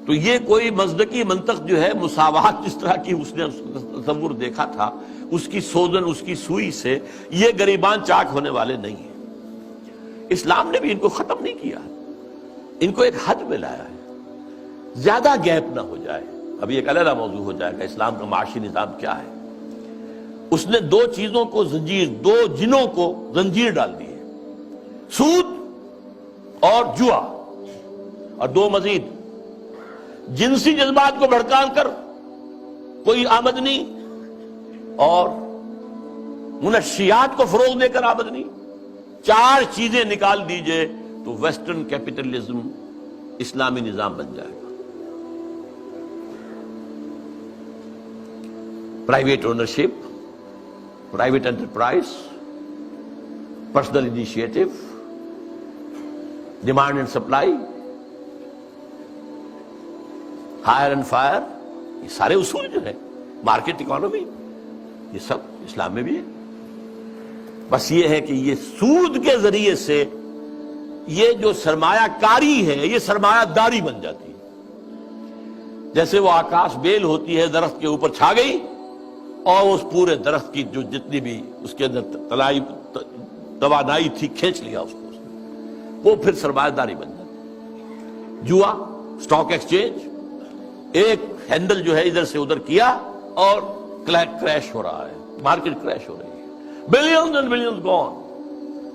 تو یہ کوئی مزدقی منطق جو ہے مساوات جس طرح کی اس نے تصور دیکھا تھا اس کی سوزن اس کی سوئی سے یہ گریبان چاک ہونے والے نہیں ہیں. اسلام نے بھی ان کو ختم نہیں کیا، ان کو ایک حد میں لایا ہے، زیادہ گیپ نہ ہو جائے. ابھی ایک علیحدہ موضوع ہو جائے گا اسلام کا معاشی نظام کیا ہے. اس نے دو چیزوں کو زنجیر، دو جنوں کو زنجیر ڈال دی ہے، سود اور جوا، اور دو مزید جنسی جذبات کو بھڑکان کر کوئی آمدنی اور منشیات کو فروغ دے کر آمدنی، چار چیزیں نکال دیجئے تو ویسٹرن کیپٹلزم اسلامی نظام بن جائے گا. Private ownership, private enterprise, personal initiative, demand and supply, hire and fire, یہ سارے اصول جو ہیں، مارکیٹ اکانومی، یہ سب اسلام میں بھی ہے. بس یہ ہے کہ یہ سود کے ذریعے سے یہ جو سرمایہ کاری ہے یہ سرمایہ داری بن جاتی ہے. جیسے وہ آکاش بیل ہوتی ہے درخت کے اوپر چھا گئی اور اس پورے درخت کی جو جتنی بھی اس کے اندر توانائی تھی کھینچ لیا اس کو، وہ پھر سرمایہ داری بن جاتی ہے. جوا، سٹاک ایکسچینج، ایک ہینڈل جو ہے ادھر سے ادھر کیا اور کریش ہو رہا ہے، مارکیٹ کریش ہو رہی ہے، بلینز اینڈ بلینز گون،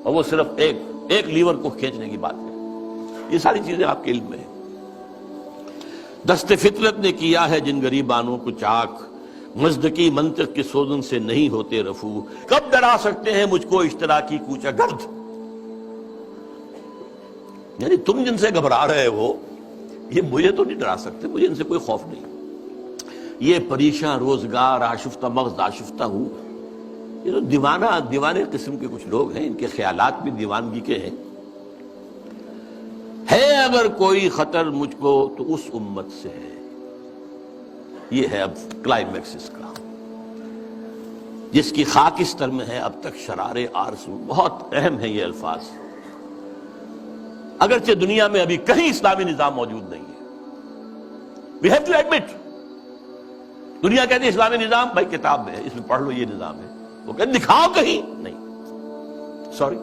اور وہ صرف ایک لیور کو کھینچنے کی بات ہے. یہ ساری چیزیں آپ کے علم میں ہیں. دست فطرت نے کیا ہے جن غریبانوں کو چاک، مزدقی منطق کی سوزن سے نہیں ہوتے رفو، کب ڈرا سکتے ہیں مجھ کو اشتراکی کوچہ گرد. یعنی تم جن سے گھبرا رہے ہو یہ مجھے تو نہیں ڈرا سکتے، مجھے ان سے کوئی خوف نہیں. یہ پریشاں روزگار آشفتہ مغز آشفتہ ہوں، یہ تو دیوانے قسم کے کچھ لوگ ہیں، ان کے خیالات بھی دیوانگی کے ہیں. ہے اگر کوئی خطر مجھ کو تو اس امت سے ہے. یہ ہے اب کلائمیکس اس کا، جس کی خاکستر میں ہے اب تک شرار آرزو. بہت اہم ہے یہ الفاظ، اگرچہ دنیا میں ابھی کہیں اسلامی نظام موجود نہیں ہے. We have to admit. دنیا کہتی ہے اسلامی نظام، بھائی کتاب میں ہے، اس میں پڑھ لو یہ نظام ہے. وہ کہتے دکھاؤ کہیں، نہیں، سوری،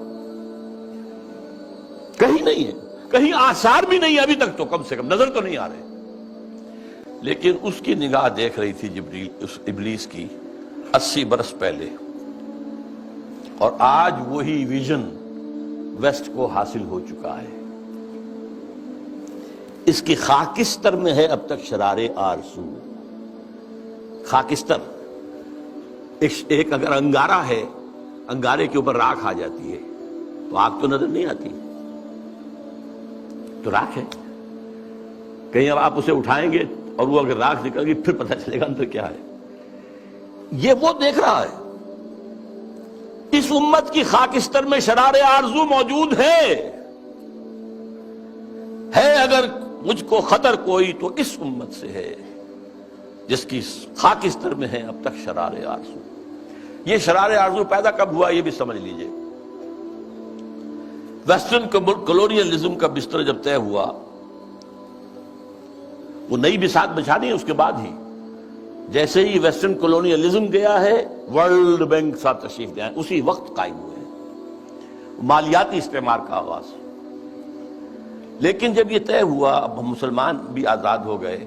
کہیں نہیں ہے، کہیں آثار بھی نہیں ہے ابھی تک، تو کم سے کم نظر تو نہیں آ رہے. لیکن اس کی نگاہ دیکھ رہی تھی جبریل، اس ابلیس کی 80 برس پہلے، اور آج وہی ویژن ویسٹ کو حاصل ہو چکا ہے. اس کی خاکستر میں ہے اب تک شرار آرزو. خاکستر ایک اگر انگارہ ہے، انگارے کے اوپر راکھ آ جاتی ہے تو آگ تو نظر نہیں آتی، تو راکھ ہے. کہیں اب آپ اسے اٹھائیں گے اور وہ اگر راکھ نکل گی پھر پتہ چلے گا اندر کیا ہے. یہ وہ دیکھ رہا ہے. اس امت کی خاکستر میں شرار آرزو موجود ہے اگر مجھ کو خطر کوئی تو اس امت سے ہے جس کی خاکستر میں ہے اب تک شرار آرزو. یہ شرار آرزو پیدا کب ہوا یہ بھی سمجھ لیجئے. ویسٹرن کلونیلزم کا بستر جب طے ہوا، وہ نئی بساط بچھانی اس کے بعد ہی، جیسے ہی ویسٹرن کلونیلزم گیا ہے ورلڈ بینک ساتھ تشریف لے آئے، اسی وقت قائم ہوئے. مالیاتی استعمار کا آغاز. لیکن جب یہ طے ہوا، اب ہم مسلمان بھی آزاد ہو گئے،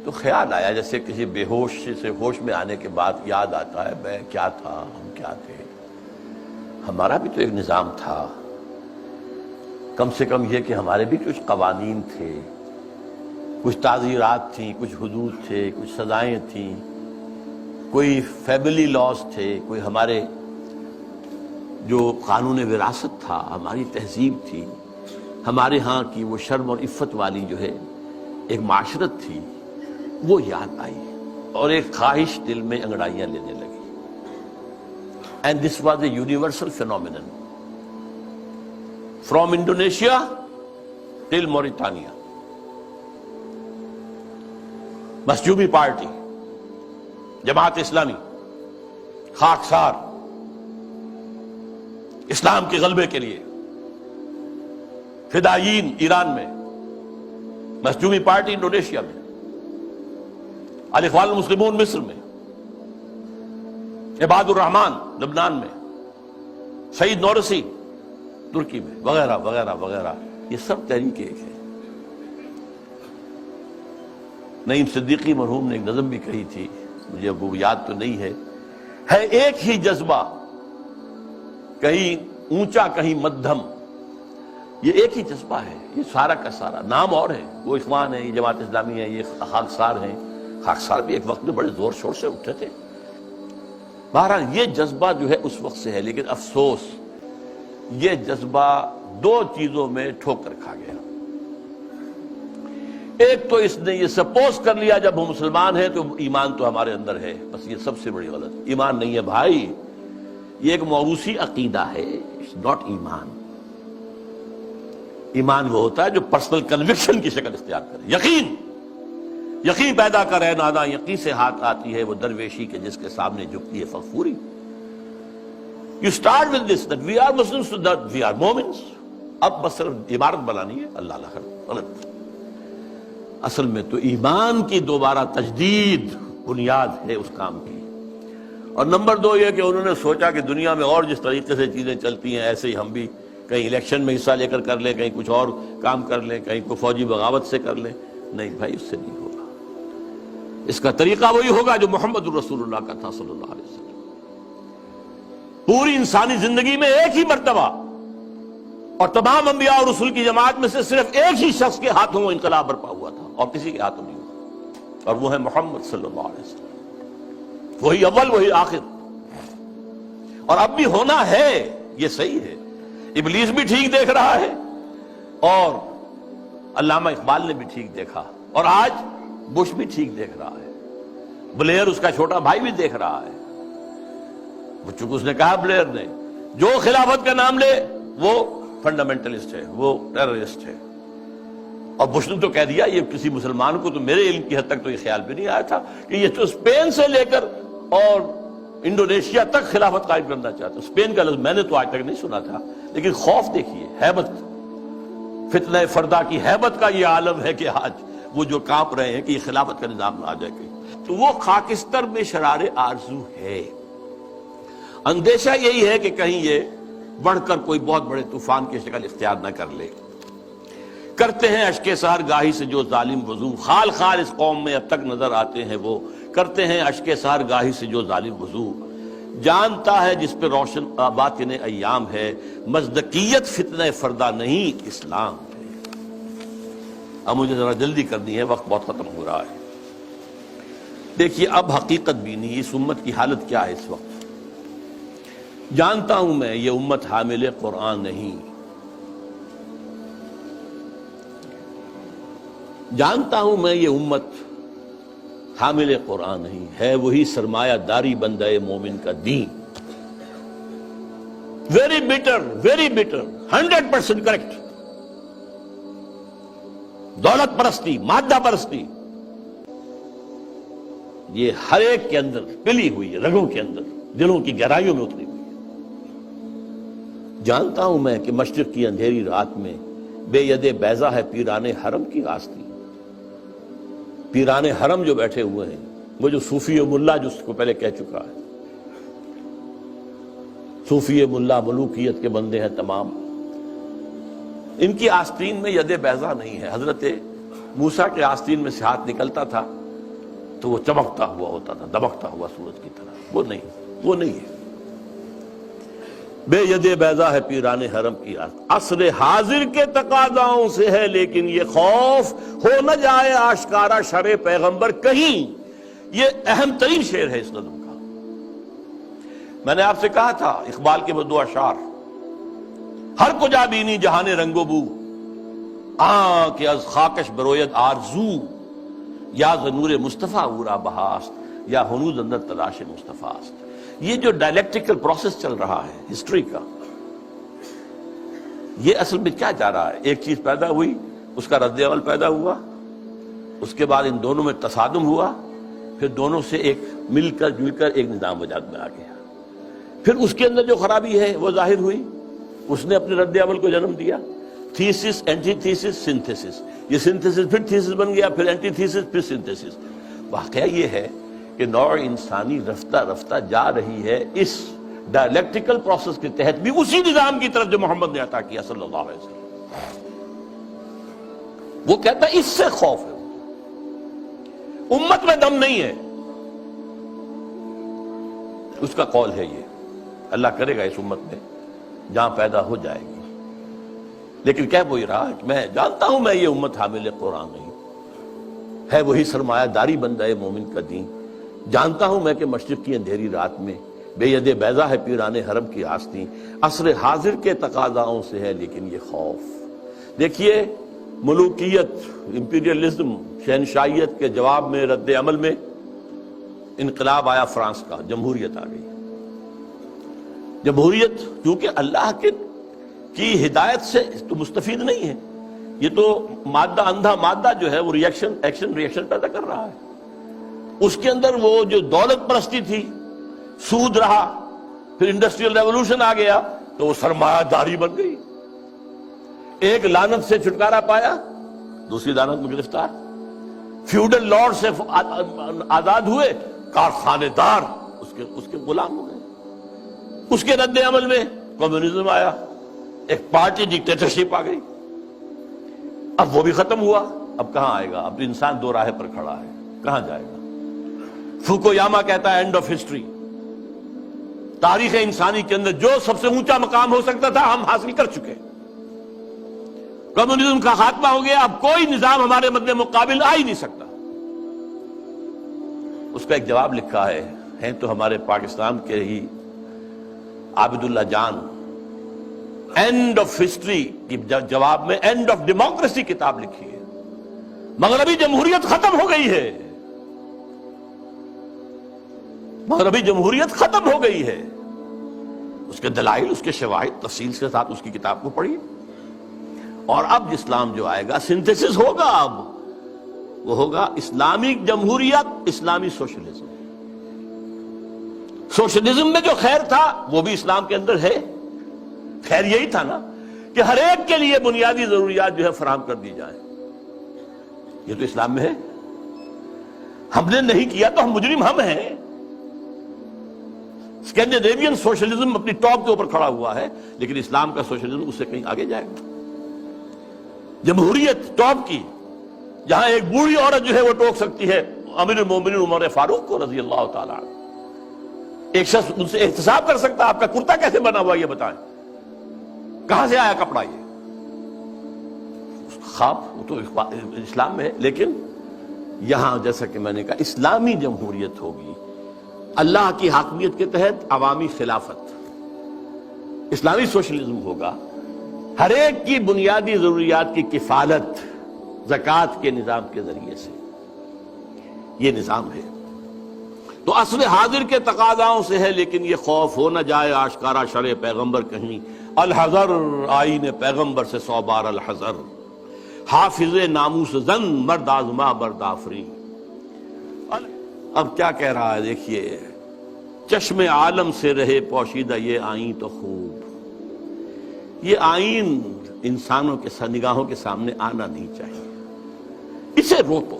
تو خیال آیا جیسے کسی بے ہوش سے ہوش میں آنے کے بعد یاد آتا ہے میں کیا تھا، ہم کیا تھے، ہمارا بھی تو ایک نظام تھا. کم سے کم یہ کہ ہمارے بھی کچھ قوانین تھے، کچھ تعزیرات تھیں، کچھ حدود تھے، کچھ سزائیں تھیں، کوئی فیملی لاز تھے، کوئی ہمارے جو قانون وراثت تھا، ہماری تہذیب تھی، ہمارے ہاں کی وہ شرم اور عفت والی جو ہے ایک معاشرت تھی، وہ یاد آئی اور ایک خواہش دل میں انگڑائیاں لینے لگی. And this was a universal phenomenon from Indonesia till Mauritania. Masyumi party, Jamaat Islami, خاکسار اسلام کے غلبے کے لیے فدائین ایران میں، مظلومی پارٹی انڈونیشیا میں، الاخوان المسلمون مصر میں، عباد الرحمان لبنان میں، سعید نورسی ترکی میں، وغیرہ وغیرہ وغیرہ. یہ سب تحریک ایک ہے. نعیم صدیقی مرحوم نے ایک نظم بھی کہی تھی، مجھے اب وہ یاد تو نہیں ہے ایک ہی جذبہ، کہیں اونچا کہیں مدھم. یہ ایک ہی جذبہ ہے، یہ سارا کا سارا. نام اور ہے، وہ اخوان ہے، یہ جماعت اسلامی ہے، یہ خاکسار ہیں. خاکسار بھی ایک وقت میں بڑے زور شور سے اٹھے تھے. بہرحال یہ جذبہ جو ہے اس وقت سے ہے، لیکن افسوس یہ جذبہ دو چیزوں میں ٹھوکر کھا گیا. ایک تو اس نے یہ سپوز کر لیا جب ہم مسلمان ہیں تو ایمان تو ہمارے اندر ہے. بس یہ سب سے بڑی غلط. ایمان نہیں ہے بھائی، یہ ایک موروثی عقیدہ ہے. اٹس ناٹ ایمان. ایمان وہ ہوتا ہے جو پرسنل کنوکشن کی شکل اختیار کرے. یقین پیدا کرے نادا یقین سے ہاتھ آتی ہے وہ درویشی کے جس کے سامنے جھکتی ہے فغفوری. You start with this that we are Muslims, that we are Momins. اب بس صرف عبارت بنانی ہے اللہ اللہ غلط. اصل میں تو ایمان کی دوبارہ تجدید بنیاد ہے اس کام کی. اور نمبر دو یہ کہ انہوں نے سوچا کہ دنیا میں اور جس طریقے سے چیزیں چلتی ہیں ایسے ہی ہم بھی کہیں الیکشن میں حصہ لے کر لیں، کہیں کچھ اور کام کر لیں، کہیں کوئی فوجی بغاوت سے کر لیں. نہیں بھائی، اس سے نہیں ہوگا. اس کا طریقہ وہی ہوگا جو محمد الرسول اللہ کا تھا صلی اللہ علیہ وسلم. پوری انسانی زندگی میں ایک ہی مرتبہ، اور تمام انبیاء اور رسول کی جماعت میں سے صرف ایک ہی شخص کے ہاتھوں وہ انقلاب برپا ہوا تھا اور کسی کے ہاتھوں نہیں ہوا، اور وہ ہے محمد صلی اللہ علیہ وسلم. وہی اول وہی آخر. اور اب بھی ہونا ہے، یہ صحیح ہے. ابلیس بھی ٹھیک دیکھ رہا ہے اور علامہ اقبال نے بھی ٹھیک دیکھا، اور آج بش بھی ٹھیک دیکھ رہا ہے. بلیئر اس کا چھوٹا بھائی بھی دیکھ رہا ہے. چونکہ اس نے کہا بلیئر نے جو خلافت کا نام لے وہ فنڈامنٹلسٹ ہے، وہ ٹیررسٹ ہے. اور بش نے تو کہہ دیا، یہ کسی مسلمان کو تو میرے علم کی حد تک تو یہ خیال بھی نہیں آیا تھا کہ یہ تو اسپین سے لے کر اور انڈونیشیا تک خلافت قائم کرنا چاہتا. اسپین کا لفظ میں نے تو آج تک نہیں سنا تھا. لیکن خوف دیکھیے، ہیبت، فتنہ فردا کی ہیبت کا یہ عالم ہے کہ آج وہ جو کانپ رہے ہیں کہ یہ خلافت کا نظام آ جائے گا. تو وہ خاکستر میں شرار آرزو ہے. اندیشہ یہی ہے کہ کہیں یہ بڑھ کر کوئی بہت بڑے طوفان کی شکل اختیار نہ کر لے. کرتے ہیں اشک سحر گاہی سے جو ظالم وضو، خال خال اس قوم میں اب تک نظر آتے ہیں وہ. کرتے ہیں اشک سحر گاہی سے جو ظالم وضو، جانتا ہے جس پہ روشن باطن ایام ہے، مصداقیت فتنہ فردا نہیں اسلام ہے. اب مجھے ذرا جلدی کرنی ہے، وقت بہت ختم ہو رہا ہے. دیکھیے اب حقیقت بھی نہیں، اس امت کی حالت کیا ہے اس وقت. جانتا ہوں میں یہ امت حامل قرآن نہیں، جانتا ہوں میں یہ امت حامل قرآن نہیں ہے، وہی سرمایہ داری بندہ مومن کا دین. Very better 100% correct. دولت پرستی، مادہ پرستی، یہ ہر ایک کے اندر پلی ہوئی ہے، رگوں کے اندر، دلوں کی گہرائیوں میں اتری ہوئی ہے. جانتا ہوں میں کہ مشرق کی اندھیری رات میں بے ید بیضا ہے پیران حرم کی آستی. پیران حرم جو بیٹھے ہوئے ہیں، وہ جو صوفی و ملا جو اس کو پہلے کہہ چکا ہے، صوفی ملا ملوکیت کے بندے ہیں تمام، ان کی آستین میں ید بیضا نہیں ہے. حضرت موسیٰ کے آستین میں سے ہاتھ نکلتا تھا تو وہ چمکتا ہوا ہوتا تھا، دمکتا ہوا سورج کی طرح. وہ نہیں ہے. بے ید بیضا ہے پیران حرم کی عصر حاضر کے تقاضاؤں سے ہے، لیکن یہ خوف ہو نہ جائے آشکارا شرع پیغمبر کہیں. یہ اہم ترین شعر ہے اس نظم کا. میں نے آپ سے کہا تھا اقبال کے وہ دو اشعار، ہر کجا بینی جہان رنگ و بو، کہ از خاکش بروید آرزو، یا ز مصطفیٰ اورا بہاست، یا ہنوز اندر تلاش مصطفیٰ است. یہ جو ڈائلیکٹیکل پروسیس چل رہا ہے ہسٹری کا، یہ اصل میں کیا جا رہا ہے؟ ایک چیز پیدا ہوئی، اس کا رد عمل پیدا ہوا، اس کے بعد ان دونوں میں تصادم ہوا، پھر دونوں سے ایک مل کر جل کر ایک نظام وجود میں آ گیا. پھر اس کے اندر جو خرابی ہے وہ ظاہر ہوئی، اس نے اپنے رد عمل کو جنم دیا. Thesis, antithesis, synthesis. یہ سنتھیسس پھر تھیسس بن گیا، پھر اینٹی تھیسس، پھر سنتھیسس. واقعہ یہ ہے کہ نوع انسانی رفتہ رفتہ جا رہی ہے اس ڈائلیکٹیکل پروسیس کے تحت بھی اسی نظام کی طرف جو محمد نے عطا کیا صلی اللہ علیہ وسلم. وہ کہتا ہے اس سے خوف ہے، امت میں دم نہیں ہے. اس کا قول ہے یہ اللہ کرے گا اس امت میں جہاں پیدا ہو جائے گی. لیکن کہہ وہی رہا کہ میں جانتا ہوں میں یہ امت حامل قرآن نہیں ہے، وہی سرمایہ داری بندہ مومن کا دین. جانتا ہوں میں کہ مشرق کی اندھیری رات میں بے ید بیضا ہے پیران حرم کی آستین. عصر حاضر کے تقاضاؤں سے ہے لیکن یہ خوف. دیکھیے ملوکیت، امپیریلزم، شہنشاہیت کے جواب میں رد عمل میں انقلاب آیا فرانس کا، جمہوریت آ گئی. جمہوریت کیونکہ اللہ کی ہدایت سے تو مستفید نہیں ہے، یہ تو مادہ، اندھا مادہ جو ہے وہ ایکشن ریئیکشن پیدا کر رہا ہے. اس کے اندر وہ جو دولت پرستی تھی، سود رہا، پھر انڈسٹریل ریولوشن آ گیا تو وہ سرمایہ داری بن گئی. ایک لعنت سے چھٹکارا پایا، دوسری لعنت میں گرفتار. فیوڈل لارڈ سے آزاد ہوئے، کارخانے دار اس کے غلام ہو گئے. اس کے رد عمل میں کمیونزم آیا، ایک پارٹی ڈکٹیٹرشپ آ گئی. اب وہ بھی ختم ہوا. اب کہاں آئے گا؟ اب انسان دو راہ پر کھڑا ہے، کہاں جائے گا؟ فوکویاما کہتا ہے اینڈ آف ہسٹری. تاریخ انسانی کے اندر جو سب سے اونچا مقام ہو سکتا تھا ہم حاصل کر چکے. کمیونزم کا خاتمہ ہو گیا، اب کوئی نظام ہمارے مد مقابل آ ہی نہیں سکتا. اس کا ایک جواب لکھا ہے تو ہمارے پاکستان کے ہی عابد اللہ جان، اینڈ آف ہسٹری کی جواب میں اینڈ آف ڈیموکریسی کتاب لکھی ہے. مغربی جمہوریت ختم ہو گئی ہے، مغربی جمہوریت ختم ہو گئی ہے. اس کے دلائل، اس کے شواہد تفصیل کے ساتھ اس کی کتاب کو پڑھیے. اور اب اسلام جو آئے گا سنتھیسس ہوگا. اب وہ ہوگا اسلامی جمہوریت، اسلامی سوشلزم. سوشلزم میں جو خیر تھا وہ بھی اسلام کے اندر ہے. خیر یہی تھا نا کہ ہر ایک کے لیے بنیادی ضروریات جو ہے فراہم کر دی جائیں. یہ تو اسلام میں ہے. ہم نے نہیں کیا تو ہم مجرم ہم ہیں. اسکینڈینیوین سوشلزم اپنی ٹاپ کے اوپر کھڑا ہوا ہے، لیکن اسلام کا سوشلزم اس سے کہیں آگے جائے گا. جمہوریت ٹاپ کی، جہاں ایک بوڑھی عورت جو ہے وہ ٹوک سکتی ہے امیر المومنین عمر فاروق کو رضی اللہ تعالیٰ عنہ. ایک شخص ان سے احتساب کر سکتا آپ کا کرتا کیسے بنا ہوا یہ بتائیں، کہاں سے آیا کپڑا. یہ خواب وہ تو اسلام میں ہے. لیکن یہاں جیسا کہ میں نے کہا اسلامی جمہوریت ہوگی، اللہ کی حاکمیت کے تحت عوامی خلافت. اسلامی سوشلزم ہوگا، ہر ایک کی بنیادی ضروریات کی کفالت زکوٰۃ کے نظام کے ذریعے سے. یہ نظام ہے. تو عصر حاضر کے تقاضاؤں سے ہے لیکن یہ خوف ہو نہ جائے آشکارا شرع پیغمبر کہیں. الحذر آئین پیغمبر سے 100 بار الحذر. حافظ ناموس زن مرد آزما مرد آفری. اب کیا کہہ رہا ہے دیکھیے، چشم عالم سے رہے پوشیدہ یہ آئین تو خوب. یہ آئین انسانوں کے نگاہوں کے سامنے آنا نہیں چاہیے. اسے روکو.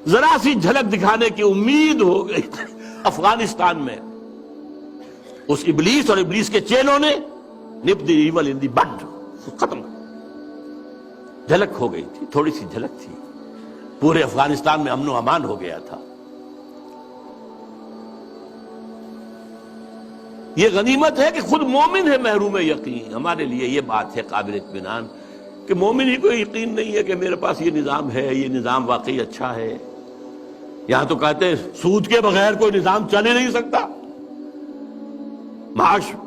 ذرا سی جھلک دکھانے کی امید ہو گئی افغانستان میں اس ابلیس اور ابلیس کے چیلوں نے نپ دی ایول ان دی بڈ، ختم. جھلک ہو گئی تھی، تھوڑی سی جھلک تھی. پورے افغانستان میں امن و امان ہو گیا تھا. یہ غنیمت ہے کہ خود مومن ہے محروم یقین. ہمارے لیے یہ بات ہے قابل اطمینان کہ مومن ہی کو یقین نہیں ہے کہ میرے پاس یہ نظام ہے، یہ نظام واقعی اچھا ہے. یہاں تو کہتے ہیں سود کے بغیر کوئی نظام چل ہی نہیں سکتا،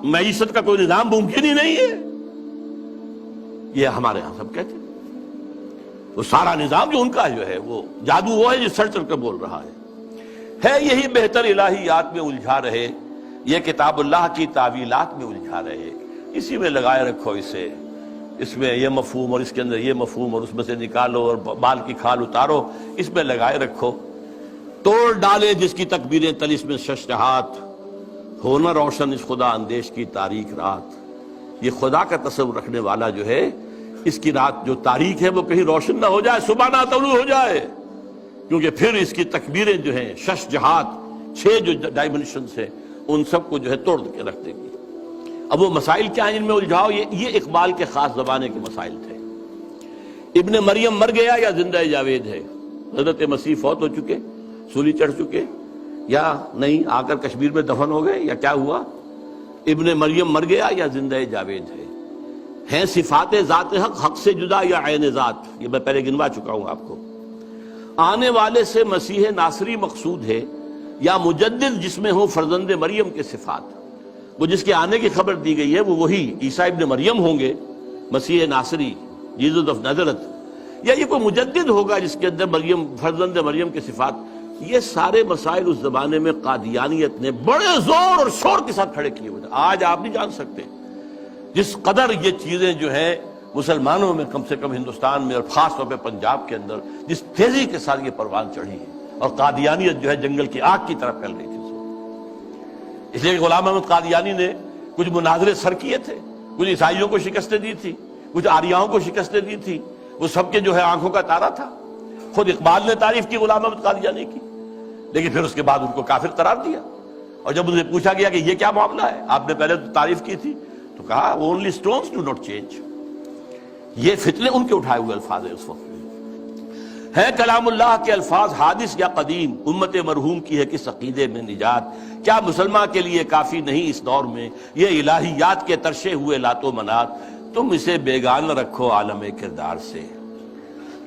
معیشت کا کوئی نظام ممکن ہی نہیں ہے. یہ ہمارے ہاں سب کہتے ہیں. وہ سارا نظام جو ان کا جو ہے وہ جادو وہ ہے جو سر چل کر بول رہا ہے یہی بہتر الہیات میں الجھا رہے، یہ کتاب اللہ کی تعویلات میں الجھا رہے. اسی میں لگائے رکھو اسے، اس میں یہ مفہوم اور اس کے اندر یہ مفہوم اور اس میں سے نکالو اور بال کی کھال اتارو، اس میں لگائے رکھو. توڑ ڈالے جس کی تکبیریں تلس میں ششہات، ہونا روشن اس خدا اندیش کی تاریک رات. یہ خدا کا تصور رکھنے والا جو ہے، اس کی رات جو تاریک ہے وہ کہیں روشن نہ ہو جائے، صبح نہ طلوع ہو جائے، کیونکہ پھر اس کی تکبیریں جو ہیں، شش جہات، 6 جو ڈائمنشنز ہیں، ان سب کو جو ہے توڑ کے رکھ دیں گی۔ اب وہ مسائل کیا ہیں جن میں الجھاؤ؟ یہ اقبال کے خاص زمانے کے مسائل تھے۔ ابن مریم مر گیا یا زندہ جاوید ہے؟ حضرت مسیح فوت ہو چکے، سولی چڑھ چکے، یا نہیں آ کر کشمیر میں دفن ہو گئے، یا کیا ہوا؟ ابن مریم مر گیا یا زندہ جاوید ہے؟ ہیں صفات ذات حق حق سے جدا یا عین ذات؟ یہ میں پہلے گنوا چکا ہوں آپ کو۔ آنے والے سے مسیح ناصری مقصود ہے یا مجدد جس میں ہوں فرزند مریم کے صفات؟ وہ جس کے آنے کی خبر دی گئی ہے وہ وہی عیسیٰ ابن مریم ہوں گے، مسیح ناصری، جیزس آف نازرت، یا یہ کوئی مجدد ہوگا جس کے اندر مریم، فرزند مریم کے صفات؟ یہ سارے مسائل اس زمانے میں قادیانیت نے بڑے زور اور شور کے ساتھ کھڑے کیے ہوئے تھے۔ آج آپ نہیں جان سکتے جس قدر یہ چیزیں جو ہیں مسلمانوں میں، کم سے کم ہندوستان میں اور خاص طور پہ پنجاب کے اندر، جس تیزی کے ساتھ یہ پروان چڑھی ہے، اور قادیانیت جو ہے جنگل کی آگ کی طرح پھیل رہی تھی۔ اس لیے غلام احمد قادیانی نے کچھ مناظرے سر کیے تھے، کچھ عیسائیوں کو شکستیں دی تھی، کچھ آریاؤں کو شکستیں دی تھی، وہ سب کے جو ہے آنکھوں کا تارا تھا۔ خود اقبال نے تعریف کی غلام احمد قادیانی کی، لیکن پھر اس کے بعد ان کو کافر قرار دیا۔ اور جب انہیں پوچھا گیا کہ یہ کیا معاملہ ہے، آپ نے پہلے تو تعریف کی تھی، تو کہا only stones do not change. یہ فتنے ان کے اٹھائے ہوئے الفاظ ہیں اس وقت۔ ہے کلام اللہ کے الفاظ حادث یا قدیم، امت مرحوم کی ہے کس عقیدے میں نجات؟ کیا مسلمان کے لیے کافی نہیں اس دور میں یہ الہیات کے ترشے ہوئے لات و منات؟ تم اسے بیگانہ رکھو عالم کردار سے،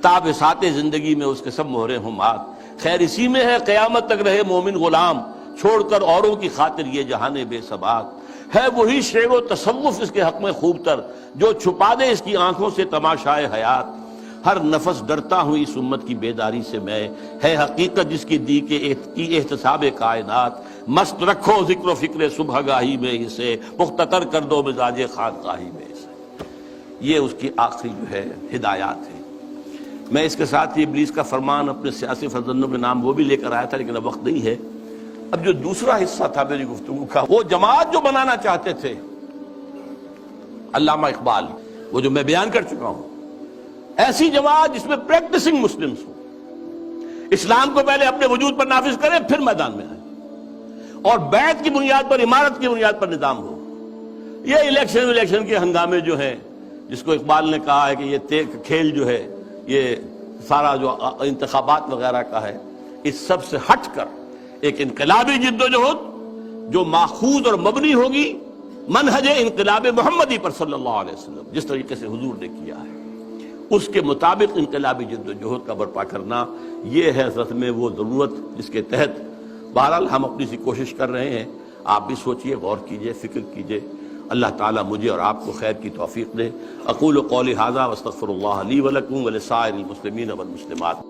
تاب سات زندگی میں اس کے سب مہرے ہوں مات۔ خیر اسی میں ہے قیامت تک رہے مومن غلام، چھوڑ کر اوروں کی خاطر یہ جہان بے ثبات۔ ہے وہی شعر و تصوف اس کے حق میں خوب تر، جو چھپا دے اس کی آنکھوں سے تماشائے حیات۔ ہر نفس ڈرتا ہوں اس امت کی بیداری سے میں، ہے حقیقت جس کی دی کی احتساب کائنات۔ مست رکھو ذکر و فکر صبح گاہی میں اسے، مختطر کر دو مزاج خانقاہی میں اسے۔ یہ اس کی آخری جو ہے ہدایات ہے۔ میں اس کے ساتھ ہی ابلیس کا فرمان اپنے سیاسی فرزندوں کے نام وہ بھی لے کر آیا تھا، لیکن اب وقت نہیں ہے۔ اب جو دوسرا حصہ تھا میری گفتگو کا، وہ جماعت جو بنانا چاہتے تھے علامہ اقبال، وہ جو میں بیان کر چکا ہوں، ایسی جماعت جس میں پریکٹسنگ مسلمز ہوں، اسلام کو پہلے اپنے وجود پر نافذ کریں پھر میدان میں آئیں، اور بیعت کی بنیاد پر، امارت کی بنیاد پر نظام ہو۔ یہ الیکشن کے ہنگامے جو ہیں، جس کو اقبال نے کہا ہے کہ یہ کھیل جو ہے، یہ سارا جو انتخابات وغیرہ کا ہے، اس سب سے ہٹ کر ایک انقلابی جد و جہد جو ماخوذ اور مبنی ہوگی منہج انقلاب محمدی پر صلی اللہ علیہ وسلم، جس طریقے سے حضور نے کیا ہے، اس کے مطابق انقلابی جد و جہد کا برپا کرنا، یہ ہے اصل میں وہ ضرورت جس کے تحت بہرحال ہم اپنی سی کوشش کر رہے ہیں۔ آپ بھی سوچئے، غور کیجئے، فکر کیجئے۔ اللہ تعالیٰ مجھے اور آپ کو خیر کی توفیق دے۔ اقول قولی ھذا واستغفر اللہ لی ولکم ولسائر المسلمین والمسلمات۔